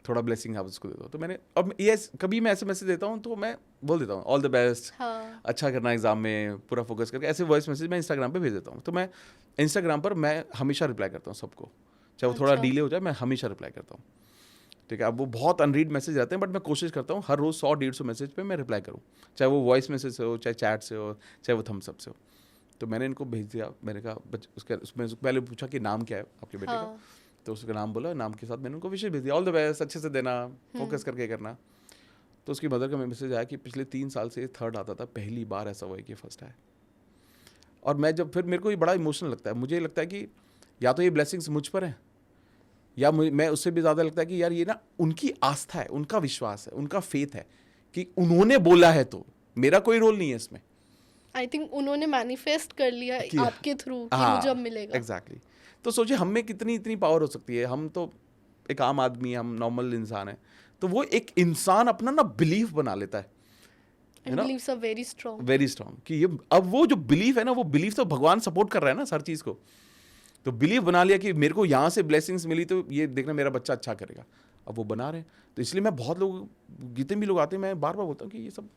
थोड़ा ब्लेसिंग आप उसको दे दो। तो मैंने अब ये कभी मैं ऐसे मैसेज देता हूँ तो मैं बोल देता हूँ ऑल द बेस्ट, अच्छा करना एग्जाम में, पूरा फोकस करके, ऐसे वॉइस मैसेज मैं इंस्टाग्राम पे भेज देता हूँ। तो मैं इंस्टाग्राम पर मैं हमेशा रिप्लाई करता हूँ सबको, चाहे वो थोड़ा डिले हो जाए, मैं हमेशा रिप्लाई करता हूँ। ठीक है, अब वो बहुत अनरीड मैसेज रहते हैं, बट मैं कोशिश करता हूँ हर रोज़ 100-150 मैसेज पे मैं रिप्लाई करूँ, चाहे वो वॉइस मैसेज से हो, चाहे चैट से हो, चाहे वो थम्स अप से हो। तो मैंने इनको भेज दिया। मैंने कहा उसमें पहले पूछा कि नाम क्या है आपके बेटे का, तो उसका नाम बोला, नाम के साथ मैंने उनको विशेष भेज दिया, ऑल द बेस्ट, अच्छे से देना, फोकस करके करना। तो उसकी मदर का मैसेज आया कि पिछले 3 साल से थर्ड आता था, पहली बार ऐसा हुआ है कि फर्स्ट आया। और मैं जब फिर मेरे को ये बड़ा इमोशनल लगता है, मुझे लगता है कि या तो ये ब्लेसिंग्स मुझ पर हैं, या मैं उससे भी ज़्यादा लगता है कि यार ये ना उनकी आस्था है, उनका विश्वास है, उनका फेथ है कि उन्होंने बोला है, तो मेरा कोई रोल नहीं है इसमें। आई थिंक उन्होंने मैनिफेस्ट कर लिया आपके थ्रू कि मुझे अब मिलेगा। एग्जैक्टली। तो सोचिए हम में कितनी इतनी पावर हो सकती है। हम तो एक आम आदमी, हम नॉर्मल इंसान है, तो वो एक इंसान अपना ना बिलीफ बना लेता है बिलीव्स आर वेरी स्ट्रॉन्ग कि ये अब वो जो बिलीफ है ना, वो बिलीफ तो भगवान सपोर्ट कर रहा है ना हर चीज़ को। तो बिलीव बना लिया कि मेरे को यहाँ से ब्लेसिंग्स मिली, तो ये देखना मेरा बच्चा अच्छा करेगा, अब वो बना रहे हैं। तो इसलिए मैं बहुत लोग, जितने भी लोग आते हैं, मैं बार बार बोलता हूँ कि ये सब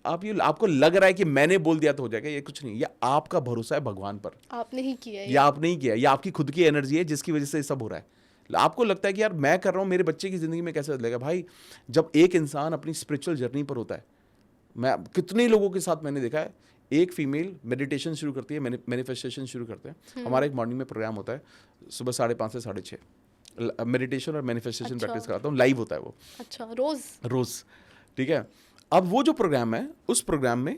आपको लग रहा है कि मैंने बोल दिया तो हो जाएगा, ये कुछ नहीं। ये आपका भरोसा है भगवान पर, आपने ही किया है, ये आपने ही किया, ये आपकी खुद की एनर्जी है जिसकी वजह से ये सब हो रहा है। आपको लगता है कि यार मैं कर रहा हूँ, मेरे बच्चे की ज़िंदगी में कैसे बदलेगा। भाई जब एक इंसान अपनी स्पिरिचुअल जर्नी पर होता है, मैं कितने लोगों के साथ मैंने देखा है, एक फीमेल मेडिटेशन शुरू करती है, मैनिफेस्टेशन शुरू करते हैं। हमारा एक मॉर्निंग में प्रोग्राम होता है सुबह 5:30 से 6:30, मेडिटेशन और मैनिफेस्टेशन प्रैक्टिस कराता हूँ, लाइव होता है वो। अच्छा, रोज। ठीक है। अब वो जो प्रोग्राम है, उस प्रोग्राम में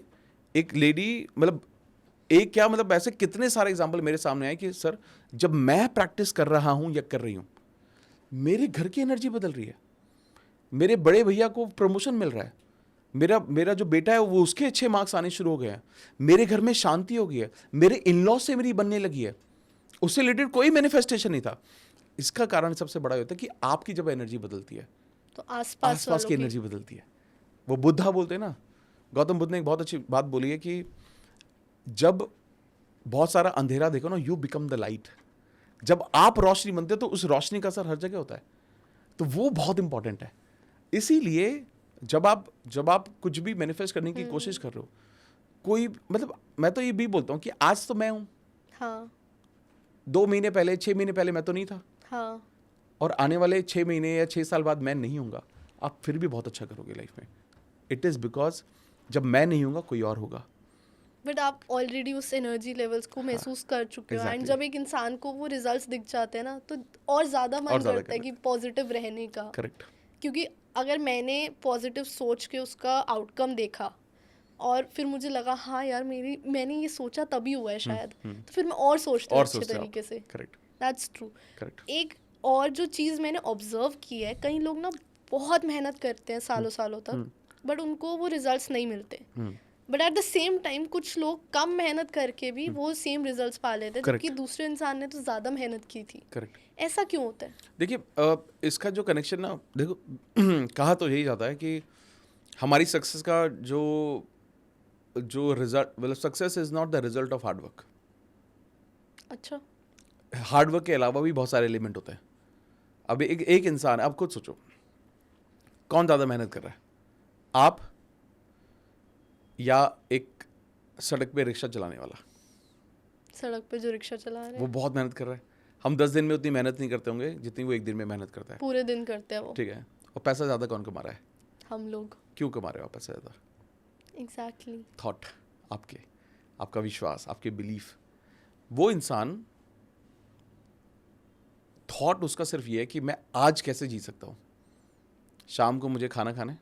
एक लेडी, मतलब ऐसे कितने सारे एग्जाम्पल मेरे सामने आए कि सर जब मैं प्रैक्टिस कर रहा हूँ या कर रही हूँ, मेरे घर की एनर्जी बदल रही है, मेरे बड़े भैया को प्रमोशन मिल रहा है, मेरा जो बेटा है वो उसके अच्छे मार्क्स आने शुरू हो गए हैं, मेरे घर में शांति हो गई है, मेरे इन लॉ से मेरी बनने लगी है। उससे रिलेटेड कोई मैनिफेस्टेशन नहीं था। इसका कारण सबसे बड़ा होता है कि आपकी जब एनर्जी बदलती है तो आसपास की एनर्जी बदलती है। वो बुद्धा बोलते हैं ना, गौतम बुद्ध ने एक बहुत अच्छी बात बोली है कि जब बहुत सारा अंधेरा देखो ना, यू बिकम द लाइट। जब आप रोशनी बनते हो तो उस रोशनी का असर हर जगह होता है। तो वो बहुत इंपॉर्टेंट है। इसीलिए जब आप कुछ भी मैनिफेस्ट करने की कोशिश कर रहे हो, कोई मतलब मैं तो ये भी बोलता हूँ कि आज तो मैं हूँ, हाँ। 2 महीने पहले, 6 महीने पहले मैं तो नहीं था, हाँ। और आने वाले 6 महीने या 6 साल बाद मैं नहीं हूँगा, आप फिर भी बहुत अच्छा करोगे लाइफ में। इट इज़ बिकॉज जब मैं नहीं हूँगा कोई और होगा। बट आप ऑलरेडी उस एनर्जी लेवल्स को महसूस कर चुके हो, एंड जब एक इंसान को वो रिजल्ट्स दिख जाते हैं ना, तो और ज़्यादा मन करता है कि पॉजिटिव रहने का। करेक्ट। क्योंकि अगर मैंने पॉजिटिव सोच के उसका आउटकम देखा और फिर मुझे लगा हाँ यार मैंने ये सोचा तभी हुआ है शायद, तो फिर मैं और सोचती हूँ अच्छे तरीके से। Correct, that's true. करेक्ट। एक और जो चीज़ मैंने ऑब्जर्व की है, कई लोग ना बहुत मेहनत करते हैं सालों तक, बट उनको वो रिजल्ट्स नहीं मिलते। But at the same time कुछ लोग कम मेहनत करके भी वो सेम रिजल्ट्स पा लेते हैं, जबकि दूसरे इंसान ने तो ज़्यादा मेहनत की थी। करेक्ट। ऐसा क्यों होता है? देखिए इसका जो कनेक्शन ना, देखो कहा तो यही जाता है कि हमारी सक्सेस का जो रिजल्ट, मतलब success is not the result of hard work. अच्छा। हार्ड वर्क के अलावा भी बहुत सारे एलिमेंट होते हैं। अब एक इंसान, आप खुद सोचो, कौन ज़्यादा मेहनत कर रहा है, आप या एक सड़क पे रिक्शा चलाने वाला? सड़क पे जो रिक्शा चला रहे वो हैं बहुत मेहनत कर रहा है। हम 10 दिन में उतनी मेहनत नहीं करते होंगे जितनी वो एक दिन में मेहनत करता है, पूरे दिन करते हैं वो। ठीक है? और पैसा ज़्यादा कौन कमा रहा है? हम लोग। क्यों कमा रहे हो आप पैसा ज़्यादा? एग्जैक्टली। थॉट आपके, आपका विश्वास, आपके बिलीफ। वो इंसान, थॉट उसका सिर्फ ये है कि मैं आज कैसे जी सकता हूँ। शाम को मुझे खाना खाना है,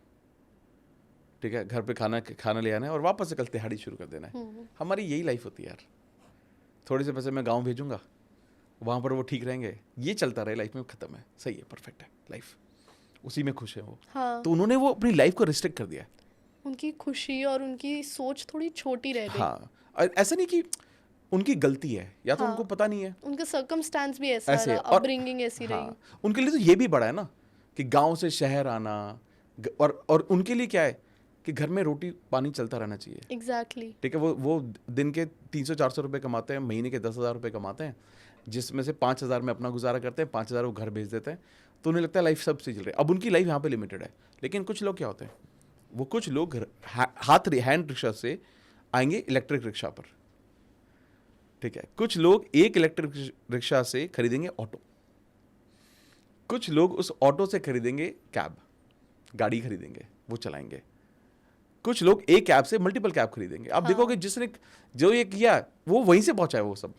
ठीक है, घर पे खाना ले आना है और वापस से कल तिहाड़ी शुरू कर देना है। हमारी यही लाइफ होती है यार। थोड़े से पैसे मैं गांव भेजूंगा, वहाँ पर वो ठीक रहेंगे, ये चलता रहे, लाइफ में खत्म है, सही है, परफेक्ट है लाइफ, उसी में खुश है वो। हाँ, तो उन्होंने वो अपनी लाइफ को रिस्ट्रिक्ट कर दिया है। उनकी खुशी और उनकी सोच थोड़ी छोटी रह गई। हाँ, और ऐसा नहीं कि उनकी गलती है, या तो हाँ। उनको पता नहीं है, उनका सर्कमस्टेंस भी ऐसा ऐसे रहा, है। और अपब्रिंगिंग ऐसी रही। हाँ, उनके लिए तो ये भी बड़ा है ना कि गांव से शहर आना, और उनके लिए क्या है कि घर में रोटी पानी चलता रहना चाहिए। एग्जैक्टली। ठीक है, वो दिन के 300-400 रुपये कमाते हैं, महीने के 10,000 रुपये कमाते हैं, जिसमें से 5,000 में अपना गुजारा करते हैं, 5,000 वो घर भेज देते हैं। तो उन्हें लगता है लाइफ सब सही चल रही है। अब उनकी लाइफ यहाँ पे लिमिटेड है। लेकिन कुछ लोग क्या होते हैं, वो कुछ लोग हैंड रिक्शा से आएंगे इलेक्ट्रिक रिक्शा पर, ठीक है? कुछ लोग एक इलेक्ट्रिक रिक्शा से खरीदेंगे ऑटो, कुछ लोग उस ऑटो से खरीदेंगे कैब, गाड़ी खरीदेंगे, वो चलाएंगे। कुछ लोग एक कैब से मल्टीपल कैब खरीदेंगे। आप देखोगे जिसने जो ये किया वो वहीं से पहुंचा है, वो सब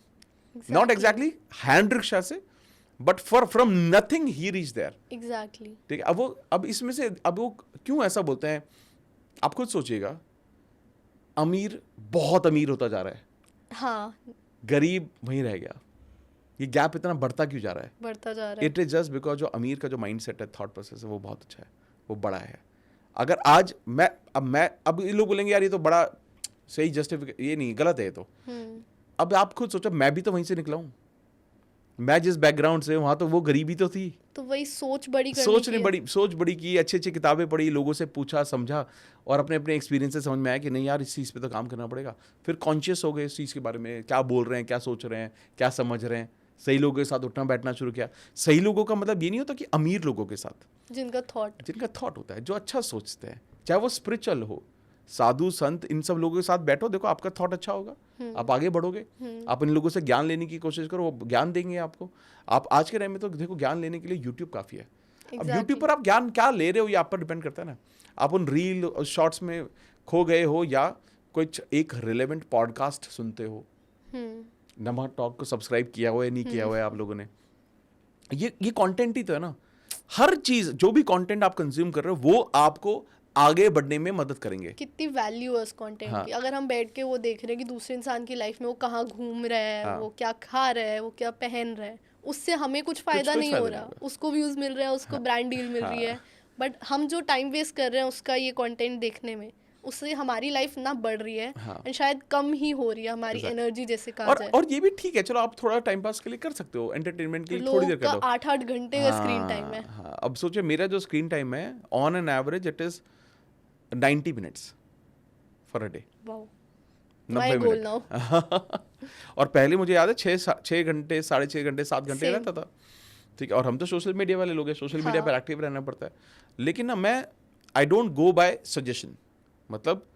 नॉट एग्जैक्टली हैंड रिक्शा से, but from nothing he reach there. Exactly. ठीक है, अब इसमें से अब वो क्यों ऐसा बोलते हैं, आप खुद सोचिएगा। अमीर बहुत अमीर होता जा रहा है, हाँ, गरीब वहीं रह गया। ये गैप इतना बढ़ता क्यों जा रहा है? बढ़ता जा रहा है। इट इज जस्ट बिकॉज जो अमीर का जो माइंड सेट है, थॉट प्रोसेस है, वो बहुत अच्छा है, वो बड़ा है। अगर आज अब ये लोग बोलेंगे यार ये तो बड़ा सही जस्टिफिकेशन, ये नहीं, गलत है ये तो। अब आप खुद सोचो, मैं भी तो वहीं से निकला हूँ, मैं जिस बैकग्राउंड से, वहां तो वो गरीबी तो थी। तो वही सोच बड़ी करनी सोच की नहीं है। बड़ी, सोच बड़ी की, अच्छी अच्छी किताबें पढ़ी, लोगों से पूछा समझा, और अपने अपने एक्सपीरियंस से समझ में आया कि नहीं यार इस चीज़ पे तो काम करना पड़ेगा। फिर कॉन्शियस हो गए इस चीज़ के बारे में, क्या बोल रहे हैं, क्या सोच रहे हैं, क्या समझ रहे हैं। सही लोगों के साथ उठना बैठना शुरू किया। सही लोगों का मतलब ये नहीं होता कि अमीर लोगों के साथ, जिनका थॉट होता है, जो अच्छा सोचते हैं, चाहे वो स्पिरिचुअल हो, साधु संत, इन सब लोगों के साथ बैठो, देखो आपका थॉट अच्छा होगा, आप आगे बढ़ोगे। आप इन लोगों से ज्ञान लेने की कोशिश करो, वो ज्ञान देंगे आपको। आप आज के टाइम में तो देखो, ज्ञान लेने के लिए यूट्यूब काफ़ी है। अब यूट्यूब पर आप ज्ञान क्या ले रहे हो, ये आप पर डिपेंड करता है ना। आप उन रील और शॉर्ट्स में खो गए हो, या कुछ एक रिलेवेंट पॉडकास्ट सुनते हो। नमक टॉक को सब्सक्राइब किया हुआ है, नहीं किया हुआ है आप लोगों ने, ये कंटेंट ही तो है ना। हर चीज, जो भी कंटेंट आप कंज्यूम कर रहे हो, वो आपको आगे बढ़ने में मदद करेंगे। कितनी वैल्यू है उस कंटेंट की। अगर हम बैठ के वो देख रहे हैं कि दूसरे इंसान की लाइफ में वो कहाँ घूम रहा है, वो क्या खा रहा है, वो क्या पहन रहा है, उससे हमें कुछ फायदा नहीं हो रहा। उसको व्यूज मिल रहा है, उसको ब्रांड डील मिल रही है, बट हम जो टाइम वेस्ट कर रहे हैं उसका ये कंटेंट देखने में, उससे हमारी लाइफ ना बढ़ रही है, एंड शायद कम ही हो रही है हमारी एनर्जी, जैसे कहा जाए। और ये भी ठीक है, चलो आप थोड़ा टाइम पास के लिए कर सकते हो, एंटरटेनमेंट के लिए थोड़ी देर कर लो। 8-8 घंटे का स्क्रीन टाइम है। हाँ, अब सोचिए मेरा जो स्क्रीन टाइम है, on an average it is 90 minutes for a day. Wow, 90 minute. और पहले मुझे याद है 6 घंटे, 6.5 घंटे, 7 घंटे रहता था। ठीक है, और हम तो सोशल मीडिया वाले लोग हैं, सोशल मीडिया पर एक्टिव रहना पड़ता है। लेकिन ना मैं, I don't go by suggestion, मतलब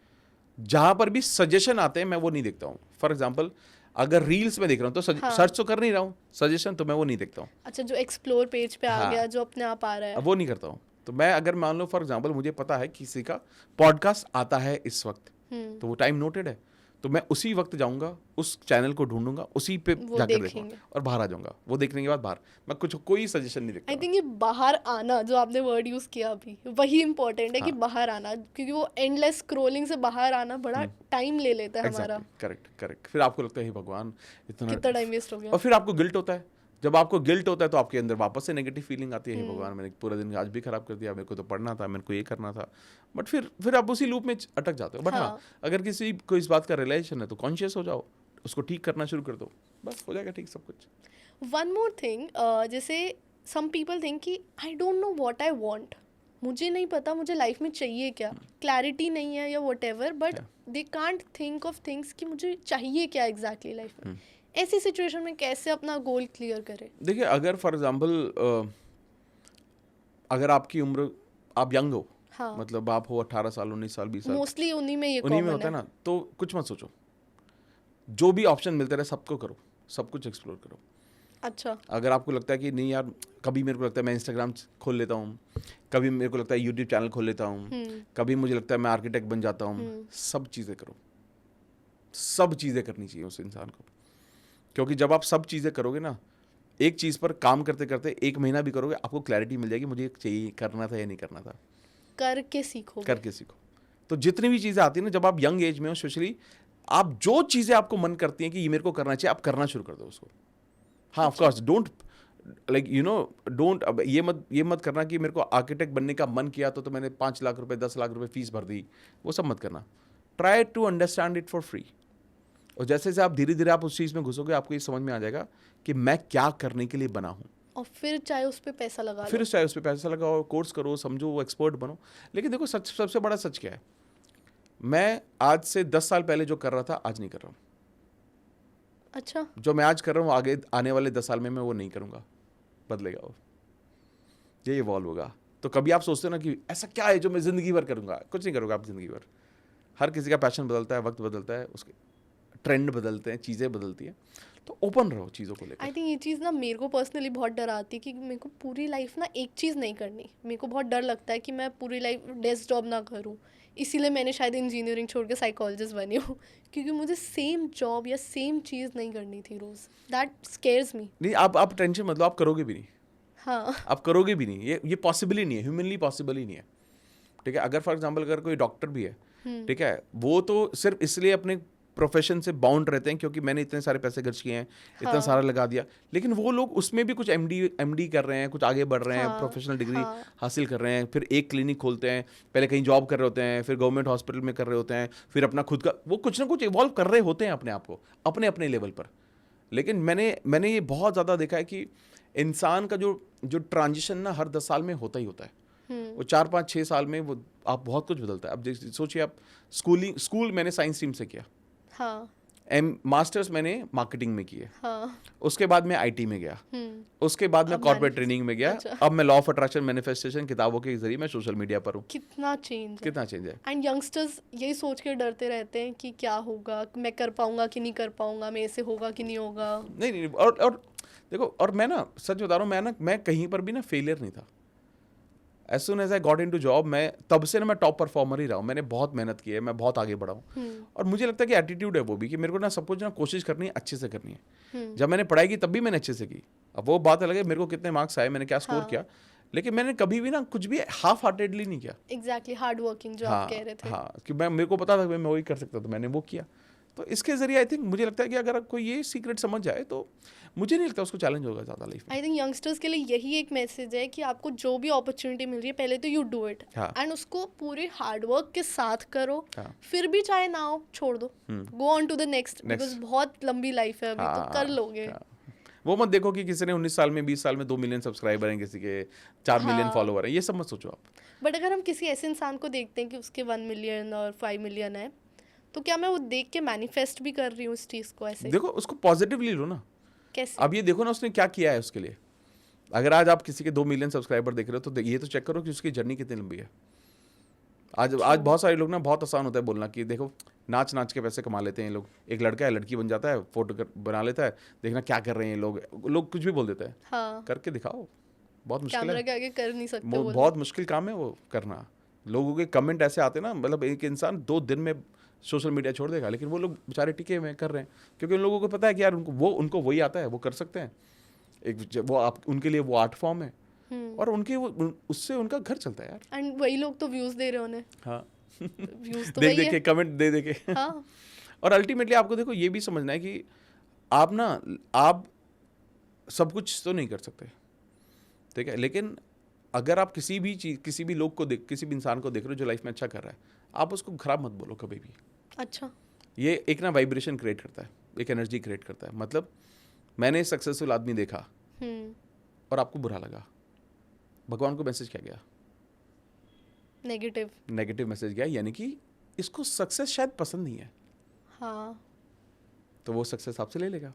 जहां पर भी सजेशन आते हैं मैं वो नहीं देखता हूँ। फॉर एग्जाम्पल, अगर रील्स में देख रहा हूँ तो सर्च तो कर नहीं रहा हूँ, सजेशन तो मैं वो नहीं देखता हूँ। अच्छा, जो एक्सप्लोर पेज पे आ गया, जो अपने आप आ रहा है, वो नहीं करता हूँ। तो मैं अगर मान लो फॉर एग्जाम्पल मुझे पता है किसी का पॉडकास्ट आता है इस वक्त, तो वो टाइम नोटेड है, तो मैं उसी वक्त जाऊंगा, उस चैनल को ढूंढूंगा, उसी पे जाकर देखूंगा और बाहर आ जाऊंगा। वो देखने के बाद बाहर मैं कोई सजेशन नहीं देखता। आई थिंक ये बाहर आना, जो आपने वर्ड यूज किया अभी, वही इंपॉर्टेंट है कि बाहर आना, क्योंकि वो एंडलेस स्क्रोलिंग से बाहर आना बड़ा टाइम ले लेता है हमारा। करेक्ट। फिर आपको लगता है हे भगवान इतना टाइम वेस्ट हो गया, और फिर आपको गिल्ट होता है। जब आपको गिल्ट होता है तो आपके अंदर वापस से नेगेटिव फीलिंग आती है, हे भगवान मैंने पूरा दिन आज भी खराब कर दिया, मेरे को तो पढ़ना था, मेरे को ये करना था। बट फिर आप उसी लूप में अटक जाते हो। बट हाँ, अगर किसी को इस बात का रियलाइजेशन है तो कॉन्शियस हो जाओ, उसको ठीक करना शुरू कर दो, बस हो जाएगा ठीक सब कुछ। वन मोर थिंग, जैसे सम पीपल थिंक कि I don't know what I want, मुझे नहीं पता मुझे लाइफ में चाहिए क्या, क्लैरिटी नहीं है या what ever, but they can't think of things कि मुझे चाहिए क्या एग्जैक्टली लाइफ में। ऐसी सिचुएशन में कैसे अपना गोल क्लियर करें? देखिए, अगर फॉर एग्जांपल अगर आपकी उम्र, आप यंग हो, हाँ, मतलब आप हो 18 साल, 19 साल, 20 साल, मोस्टली उन्हीं में ये उन्हीं में कॉमन होता है है ना, तो कुछ मत सोचो, जो भी ऑप्शन मिलते रहे सबको करो, सब कुछ एक्सप्लोर करो। अच्छा, अगर आपको लगता है कि नहीं यार, कभी मेरे को लगता है मैं इंस्टाग्राम खोल लेता हूँ, कभी मेरे को लगता है यूट्यूब चैनल खोल लेता हूँ, कभी मुझे लगता है मैं आर्किटेक्ट बन जाता हूँ, सब चीज़ें करो, सब चीज़ें करनी चाहिए उस इंसान को। क्योंकि जब आप सब चीज़ें करोगे ना, एक चीज़ पर काम करते करते 1 महीना भी करोगे, आपको क्लैरिटी मिल जाएगी मुझे ये चाहिए, करना था या नहीं करना था, करके सीखो। करके सीखो। तो जितनी भी चीज़ें आती हैं ना, जब आप यंग एज में हो स्पेशली, आप जो चीज़ें आपको मन करती हैं कि ये मेरे को करना चाहिए, आप करना शुरू कर दो उसको। हाँ, of course, don't like you know, don't, अब ये मत करना कि मेरे को आर्किटेक्ट बनने का मन किया तो मैंने 5 लाख रुपए 10 लाख रुपए फीस भर दी, वो सब मत करना। Try to understand it for free. और जैसे जैसे आप धीरे धीरे आप उस चीज़ में घुसोगे, आपको ये समझ में आ जाएगा कि मैं क्या करने के लिए बना हूँ। और फिर चाहे उस पर पैसा लगा फिर लो। चाहे उस पर पैसा लगाओ, कोर्स करो, समझो, एक्सपर्ट बनो। लेकिन देखो, सच, सबसे बड़ा सच क्या है, मैं आज से 10 साल पहले जो कर रहा था आज नहीं कर रहा हूँ। अच्छा, जो मैं आज कर रहा हूँ आगे आने वाले 10 साल में मैं वो नहीं करूँगा, बदलेगा वो, ये इवॉल्व होगा। तो कभी आप सोचते हो ना कि ऐसा क्या है जो मैं ज़िंदगी भर करूँगा, कुछ नहीं करूँगा आप ज़िंदगी भर। हर किसी का पैशन बदलता है, वक्त बदलता है, उसके ट्रेंड बदलते हैं, चीज़ें बदलती हैं, तो ओपन रहो चीज़ों को लेकर। आई थिंक ये चीज़ ना मेरे को पर्सनली बहुत डराती है कि मेरे को पूरी लाइफ ना एक चीज़ नहीं करनी। मेरे को बहुत डर लगता है कि मैं पूरी लाइफ डेस्क जॉब ना करूँ, इसीलिए मैंने शायद इंजीनियरिंग छोड़ के साइकोलॉजिस्ट बनी हूँ क्योंकि मुझे सेम जॉब या सेम चीज़ नहीं करनी थी रोज़। दैट स्केयर्स मी। नहीं, आप टेंशन मत लो, आप करोगे भी नहीं, हाँ, आप करोगे भी नहीं, ये पॉसिबल ही नहीं है, ह्यूमनली पॉसिबल ही नहीं है। ठीक है, अगर फॉर एग्जांपल अगर कोई डॉक्टर भी है, ठीक है, वो तो सिर्फ इसलिए अपने प्रोफेशन से बाउंड रहते हैं क्योंकि मैंने इतने सारे पैसे खर्च किए हैं, इतना सारा लगा दिया। लेकिन वो लोग उसमें भी कुछ एमडी कर रहे हैं, कुछ आगे बढ़ रहे हैं, प्रोफेशनल डिग्री हासिल कर रहे हैं, फिर एक क्लिनिक खोलते हैं, पहले कहीं जॉब कर रहे होते हैं, फिर गवर्नमेंट हॉस्पिटल में कर रहे होते हैं, फिर अपना खुद का, वो कुछ ना कुछ इवॉल्व कर रहे होते हैं अपने आप को, अपने अपने लेवल पर। लेकिन मैंने ये बहुत ज़्यादा देखा है कि इंसान का जो ट्रांजिशन ना हर 10 साल में होता ही होता है। वो 4-5-6 साल में वो आप बहुत कुछ बदलता है। अब सोचिए, आप स्कूल मैंने साइंस स्ट्रीम से किया, हाँ, मास्टर्स मैंने मार्केटिंग में किए, हाँ, उसके बाद मैं आईटी में गया, उसके बाद मैं कॉर्पोरेट ट्रेनिंग में गया, अच्छा। अब मैं लॉ ऑफ अट्रैक्शन मैनिफेस्टेशन किताबों के जरिए मैं सोशल मीडिया पर हूँ। कितना चेंज है। कितना चेंज है। एंड यंगस्टर्स यही सोच के डरते रहते हैं कि क्या होगा, मैं कर पाऊंगा कि नहीं कर पाऊंगा, मेरे से होगा कि नहीं होगा। नहीं, और देखो, और मैं ना सच बता रहा हूँ, मैं कहीं पर भी ना फेलियर नहीं था। As soon as I got in to job, मैं तब से ना मैं टॉप परफॉर्मर ही रहा हूँ। मैंने बहुत मेहनत की है, मैं बहुत आगे बढ़ा हूँ। और मुझे लगता है कि एटीट्यूड है वो भी, कि मेरे को ना सब कुछ ना कोशिश करनी है, अच्छे से करनी है। जब मैंने पढ़ाई की तब भी मैंने अच्छे से की। अब वो बात अलग है मेरे को कितने मार्क्स आए, मैंने क्या स्कोर किया, लेकिन मैंने कभी भी ना कुछ भी हाफ हार्टेडली नहीं किया। एग्जैक्टली, हार्ड वर्किंग जो आप कह रहे थे। हाँ, कि मेरे को पता था कि मैं वही कर सकता था, मैंने वो किया। तो इसके जरिए आई थिंक मुझे लगता है कि अगर कोई ये सीक्रेट समझ जाए तो मुझे नहीं लगता उसको चैलेंज होगा ज़्यादा लाइफ में। आई थिंक यंगस्टर्स के लिए यही एक मैसेज है कि आपको जो भी अपॉर्चुनिटी मिल रही है पहले तो यू डू इट, एंड उसको पूरे हार्डवर्क के साथ करो। फिर भी चाहे ना हो, छोड़ दो, go on to the next, because बहुत लंबी लाइफ है अभी, तो कर लोगे। वो मत देखो कि किसी ने 19 साल में 20 साल में 2 मिलियन सब्सक्राइबर हैं, किसी के 4 मिलियन फॉलोवर हैं, ये सब मत सोचो आप। बट अगर हम किसी ऐसे इंसान को देखते हैं कि उसके 1 मिलियन और 5 मिलियन है, तो क्या मैं वो देख के मैनिफेस्ट भी कर रही हूँ इस चीज़ को? ऐसे देखो, उसको पॉजिटिवली लो ना। कैसे? अब ये देखो ना उसने क्या किया है उसके लिए। अगर आज आप किसी के 2 मिलियन सब्सक्राइबर देख रहे हो तो ये तो चेक करो कि उसकी जर्नी कितनी लंबी है। आज बहुत सारे लोग ना, बहुत आसान होता है बोलना कि देखो नाच के पैसे कमा लेते हैं लोग। एक लड़का है, लड़की बन जाता है, फोटो बना लेता है, देखना क्या कर रहे हैं लोग कुछ भी बोल देते हैं। हाँ, करके दिखाओ, बहुत मुश्किल है, कैमरा के आगे कर नहीं सकते वो बहुत मुश्किल काम है वो करना। लोगों के कमेंट ऐसे आते ना, मतलब एक इंसान 2 दिन में सोशल मीडिया छोड़ देगा, लेकिन वो लोग बेचारे टिके हुए कर रहे हैं क्योंकि उन लोगों को पता है कि यार उनको वही आता है, वो कर सकते हैं। उनके लिए वो आर्ट फॉर्म है, और उससे उनका घर चलता है यार। एंड वही लोग तो व्यूज दे रहे होने। हाँ, व्यूज तो देख के कमेंट दे के हाँ। और अल्टीमेटली आपको देखो ये भी समझना है कि आप सब कुछ तो नहीं कर सकते, ठीक है, लेकिन अगर आप किसी भी लोग को किसी भी इंसान को देख रहे हो जो लाइफ में अच्छा कर रहा है, आप उसको खराब मत बोलो कभी भी। अच्छा, ये एक ना वाइब्रेशन क्रिएट करता है, एक एनर्जी क्रिएट करता है। मतलब मैंने सक्सेसफुल आदमी देखा हम्म, और आपको बुरा लगा, भगवान को मैसेज क्या गया? नेगेटिव। नेगेटिव मैसेज गया, यानी कि इसको सक्सेस शायद पसंद नहीं है, हाँ, तो वो सक्सेस आपसे ले लेगा।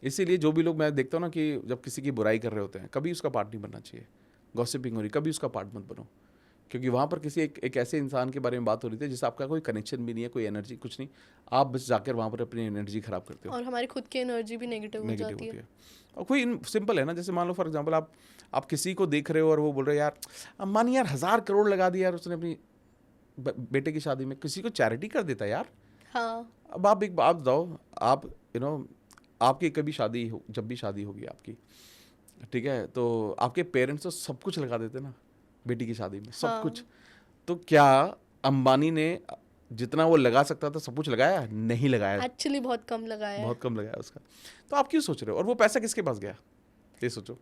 इसीलिए जो भी लोग मैं देखता हूँ ना कि जब किसी की बुराई कर रहे होते हैं, कभी उसका पार्ट नहीं बनना चाहिए। गॉसिपिंग हो रही, कभी उसका पार्ट मत बनो, क्योंकि वहाँ पर किसी एक ऐसे इंसान के बारे में बात हो रही थी जिससे आपका कोई कनेक्शन भी नहीं है, कोई एनर्जी कुछ नहीं, आप बस जाकर वहाँ पर अपनी एनर्जी खराब करते हो, और हमारी खुद की एनर्जी भी नेगेटिव हो नेगेटिव जाती होती है। है। और कोई सिंपल है ना, जैसे मान लो फॉर एग्जांपल आप किसी को देख रहे हो और वो बोल रहे हो यार अम्बानी यार 1000 करोड़ लगा दिया यार उसने अपनी बेटे की शादी में, किसी को चैरिटी कर देता है यार। हाँ, अब आप एक बात बताओ, आप आपकी कभी शादी हो, जब भी शादी होगी आपकी, ठीक है, तो आपके पेरेंट्स तो सब कुछ लगा देते ना बेटी की शादी में, सब हाँ। कुछ। तो क्या अंबानी ने जितना वो लगा सकता था सब कुछ लगाया? नहीं लगाया, एक्चुअली बहुत कम लगाया है। बहुत कम लगाया उसका। तो आप क्यों सोच रहे हो? और वो पैसा किसके पास गया, ये सोचो।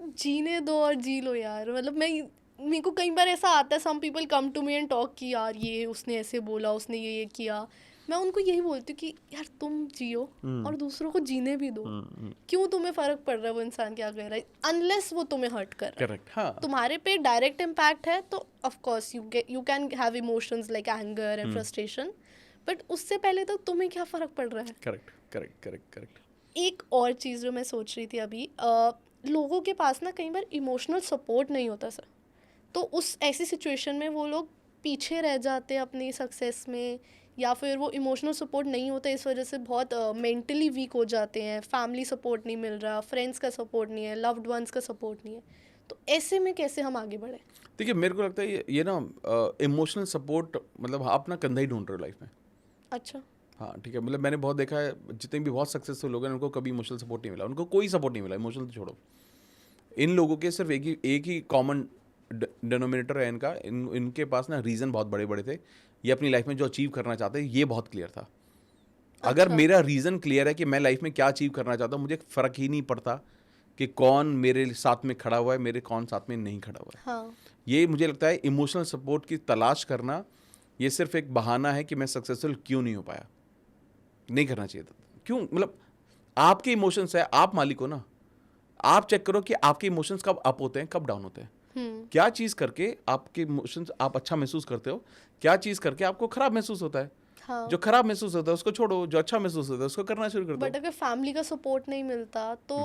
जीने दो और जी लो यार। मतलब मेरे को कई बार ऐसा आता है, some people come to me and talk कि यार ये उसने ऐसे बोला, उसने ये किया। मैं उनको यही बोलती हूँ कि यार तुम जियो और दूसरों को जीने भी दो। क्यों तुम्हें फर्क पड़ रहा है वो इंसान क्या कह रहा है, अनलेस वो तुम्हें हर्ट कर रहा है। करेक्ट, हाँ, तुम्हारे पे डायरेक्ट इम्पैक्ट है तो of course you can have emotions like anger and frustration, but उससे पहले तो तुम्हें क्या फ़र्क पड़ रहा है। Correct correct correct correct. एक और चीज़ जो मैं सोच रही थी अभी, लोगों के पास ना कई बार इमोशनल सपोर्ट नहीं होता सर, तो उस ऐसी सिचुएशन में वो लोग पीछे रह जाते हैं अपनी सक्सेस में, या फिर वो इमोशनल सपोर्ट नहीं होता, इस वजह से बहुत मेंटली वीक हो जाते हैं। फैमिली सपोर्ट नहीं मिल रहा, फ्रेंड्स का सपोर्ट नहीं है, लव्ड वंस का सपोर्ट नहीं है, तो ऐसे में कैसे हम आगे बढ़े? देखिए मेरे को लगता है ये ना इमोशनल सपोर्ट मतलब आप ना कंधा ही ढूंढ रहे हो लाइफ में। अच्छा। हाँ ठीक है, मतलब मैंने बहुत देखा है, जितने भी बहुत सक्सेसफुल लोग हैं उनको कभी इमोशनल सपोर्ट नहीं मिला, उनको कोई सपोर्ट नहीं मिला, इमोशनल तो छोड़ो। इन लोगों के सिर्फ एक ही कॉमन डिनोमिनेटर है इनका, इनके पास ना रीज़न बहुत बड़े बड़े थे, ये अपनी लाइफ में जो अचीव करना चाहते हैं ये बहुत क्लियर था। अगर अच्छा। मेरा रीज़न क्लियर है कि मैं लाइफ में क्या अचीव करना चाहता हूँ, मुझे फ़र्क ही नहीं पड़ता कि कौन मेरे साथ में खड़ा हुआ है, मेरे कौन साथ में नहीं खड़ा हुआ है। हाँ, ये मुझे लगता है इमोशनल सपोर्ट की तलाश करना ये सिर्फ एक बहाना है कि मैं सक्सेसफुल क्यों नहीं हो पाया, नहीं करना चाहिए था। क्यों, मतलब आपके इमोशंस है, आप मालिक हो ना। आप चेक करो कि आपके इमोशंस कब अप होते हैं, कब डाउन होते हैं। क्या चीज़ करके आपके इमोशंस आप अच्छा महसूस करते हो, क्या चीज़ करके आपको खराब महसूस होता है। हाँ। जो खराब महसूस होता है उसको छोड़ो, जो अच्छा महसूस होता है उसको करना शुरू कर दो। बट अगर फैमिली का सपोर्ट नहीं मिलता तो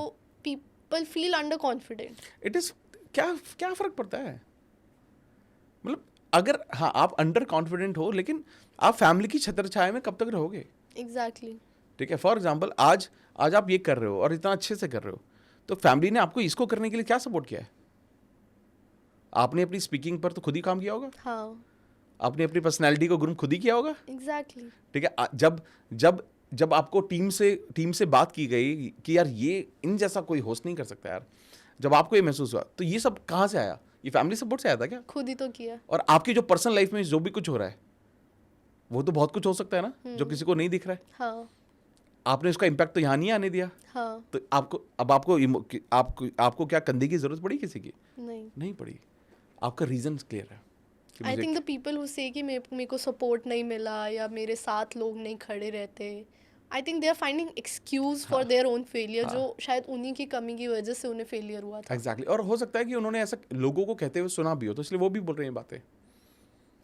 people feel under confident. It is क्या क्या फ़र्क पड़ता है, मतलब अगर हाँ आप अंडर कॉन्फिडेंट हो, लेकिन आप फैमिली की छत्र छाया में कब तक रहोगे? एग्जैक्टली। ठीक है, फॉर एग्जाम्पल आज आप ये कर रहे हो और इतना अच्छे से कर रहे हो, तो फैमिली ने आपको इसको करने के लिए क्या सपोर्ट किया है? आपने अपनी स्पीकिंग पर तो खुद ही काम किया होगा, हाँ, आपने अपनी पर्सनैलिटी को ग्रूम खुद ही किया होगा। एग्जैक्टली। ठीक है, जब आपको टीम से बात की गई कि यार ये इन जैसा कोई होस्ट नहीं कर सकता यार, जब आपको ये महसूस हुआ, तो ये सब कहाँ से आया? ये फैमिली सपोर्ट से आया था क्या? खुद ही तो किया। और आपकी जो पर्सनल लाइफ में जो भी कुछ हो रहा है वो तो बहुत कुछ हो सकता है ना, जो किसी को नहीं दिख रहा है। हाँ, आपने उसका इम्पैक्ट तो यहाँ नहीं आने दिया, हाँ। तो आपको क्या कंधे की जरूरत पड़ी किसी की? नहीं, नहीं पड़ी। आपका रीजन क्लियर है कि आई मुझे थिंक द पीपल हु से कि मेरे को सपोर्ट नहीं मिला या मेरे साथ लोग नहीं खड़े रहते, I think they are finding excuse for their own failure, जो शायद उन्हीं की कमी की वजह से उन्हें फेलियर हुआ था। एग्जैक्टली और हो सकता है कि उन्होंने ऐसा लोगों को कहते हुए सुना भी हो, तो इसलिए वो भी बोल रहे हैं बातें,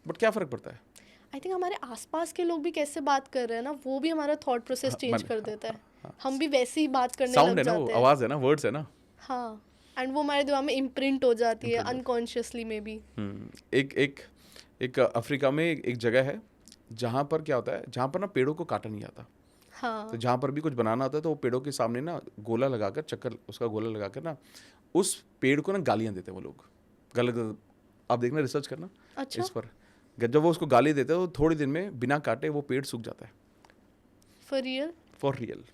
बट क्या फ़र्क पड़ता है? आई थिंक हमारे आसपास के लोग भी कैसे बात कर रहे हैं ना, वो भी हमारा थॉट प्रोसेस चेंज कर देता है। हम भी वैसे ही बात करने साउंड लग है ना, वो जाते हैं। आवाज़ है ना, वर्ड्स है ना। हाँ, एंड वो हमारे दिमाग में इम्प्रिंट हो जाती है अनकॉन्शियसली में भी। एक अफ्रीका में एक जगह है जहाँ पर क्या होता है, जहाँ पर ना पेड़ों को काटा नहीं जाता। हाँ, तो जहाँ पर भी कुछ बनाना होता है तो वो पेड़ों के सामने ना गोला लगाकर, चक्कर उसका गोला लगाकर ना उस पेड़ को ना गालियाँ देते हैं वो लोग, गलत। आप देखना, रिसर्च करना अच्छा, इस पर। जब वो उसको गाली देते हैं तो थोड़ी दिन में बिना काटे वो पेड़ सूख जाता है, फॉर रियल। For real.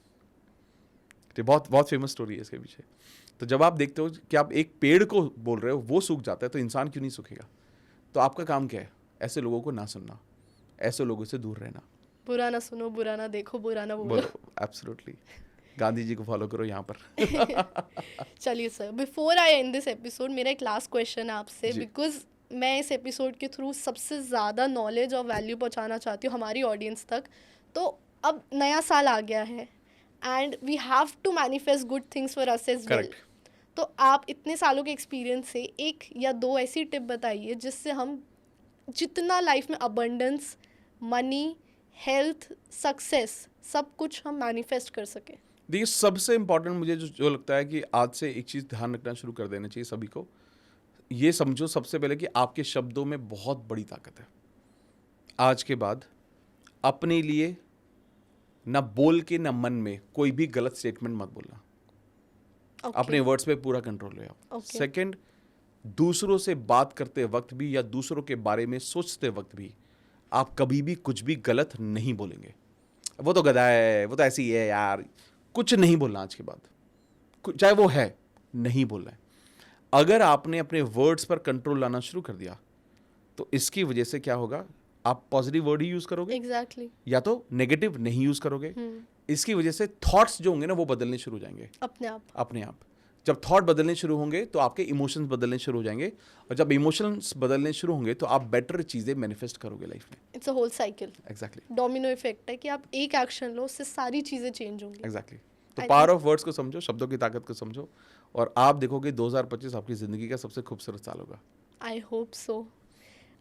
तो बहुत बहुत फेमस स्टोरी है इसके पीछे। तो जब आप देखते हो कि आप एक पेड़ को बोल रहे हो वो सूख जाता है, तो इंसान क्यों नहीं सूखेगा? तो आपका काम क्या है? ऐसे लोगों को ना सुनना, ऐसे लोगों से दूर रहना। बुरा ना सुनो, बुरा ना देखो, बुरा ना बोलो। बोलो, एब्सोल्युटली। गांधी जी को फॉलो करो यहाँ पर। चलिए sir, before I and this episode, मेरा एक लास्ट क्वेश्चन है आपसे, जी। बिकॉज मैं इस एपिसोड के थ्रू सबसे ज़्यादा नॉलेज और वैल्यू पहुंचाना चाहती हूँ हमारी ऑडियंस तक। तो अब नया साल आ गया है and we have to manifest good things for us as well. तो आप इतने सालों के एक्सपीरियंस से एक या दो ऐसी टिप बताइए जिससे हम जितना लाइफ में अबंडेंस, मनी, हेल्थ, सक्सेस सब कुछ हम मैनिफेस्ट कर सकें. देखिए, सबसे इम्पोर्टेंट मुझे जो लगता है कि आज से एक चीज़ ध्यान रखना शुरू कर देना चाहिए सभी को. ये समझो सबसे पहले कि आपके शब्दों में बहुत बड़ी ताकत है. आज के बाद अपने लिए ना बोल के ना मन में कोई भी गलत स्टेटमेंट मत बोलना. अपने वर्ड्स पे पूरा कंट्रोल ले आओ. सेकंड, दूसरों से बात करते वक्त भी या दूसरों के बारे में सोचते वक्त भी आप कभी भी कुछ भी गलत नहीं बोलेंगे. वो तो गधा है, वो तो ऐसी है यार, कुछ नहीं बोलना आज के बाद. चाहे वो है, नहीं बोलना है. अगर आपने अपने वर्ड्स पर कंट्रोल लाना शुरू कर दिया तो इसकी वजह से क्या होगा, आप पॉजिटिव वर्ड ही यूज करोगे. एग्जैक्टली. या तो नेगेटिव नहीं यूज करोगे. इसकी वजह से थॉट्स जो होंगे ना वो बदलने शुरू हो जाएंगे अपने आप. जब थॉट बदलने शुरू होंगे तो आपके इमोशंस बदलने शुरू हो जाएंगे, और जब इमोशंस बदलने शुरू होंगे तो आप बेटर चीजें मैनिफेस्ट करोगे लाइफ में. It's a whole cycle. Exactly. Domino effect है कि आप एक एक्शन लो, उससे सारी चीजें चेंज होंगी. एग्जैक्टली. तो पावर ऑफ वर्ड्स को समझो, शब्दों की ताकत को समझो, और आप देखोगे 2025 आपकी जिंदगी का सबसे खूबसूरत साल होगा. I hope so.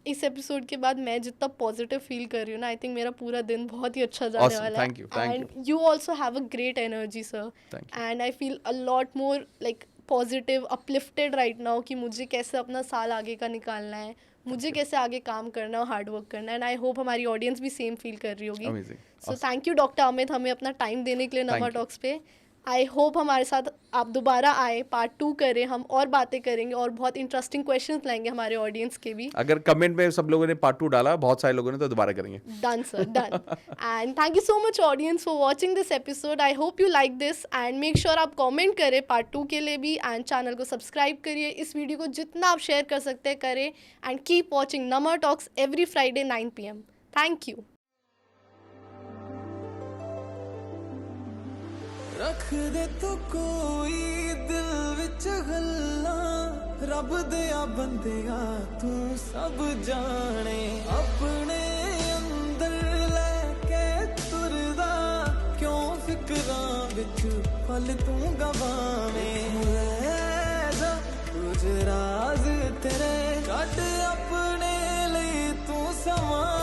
इस एपिसोड के बाद मैं जितना पॉजिटिव फील कर रही हूँ ना, आई थिंक मेरा पूरा दिन बहुत ही अच्छा जाने Awesome. वाला है. Thank you. Thank and you also have a great energy sir. Thank you. And I feel a lot more like positive, uplifted right now कि मुझे कैसे अपना साल आगे का निकालना है, मुझे कैसे आगे काम करना है, हार्ड वर्क करना है. एंड आई होप हमारी ऑडियंस भी सेम फील कर रही होगी. Amazing. So thank you doctor Amit हमें अपना टाइम देने के लिए Thank नमा you. टॉक्स पे. आई होप हमारे साथ आप दोबारा आए, पार्ट 2 करें, हम और बातें करेंगे और बहुत इंटरेस्टिंग क्वेश्चंस लाएंगे हमारे ऑडियंस के भी. अगर कमेंट में सब लोगों ने पार्ट 2 डाला, बहुत सारे लोगों ने, तो दोबारा करेंगे. Done, sir, done. And thank you so much audience for watching this episode. I hope you like this and make sure आप comment करें पार्ट 2 के लिए भी, and चैनल को सब्सक्राइब करिए. इस वीडियो को जितना आप शेयर कर सकते हैं करें, and keep watching Nama Talks every Friday 9 PM. Thank you. रख दे तू कोई दिल विच गल्लां, रब दिया बंदिया तू सब जाने. अपने अंदर लेके तुरदा, क्यों फिक्रां विच पल तू गवावें. कुछ राज तेरे कट अपने लिए तू समा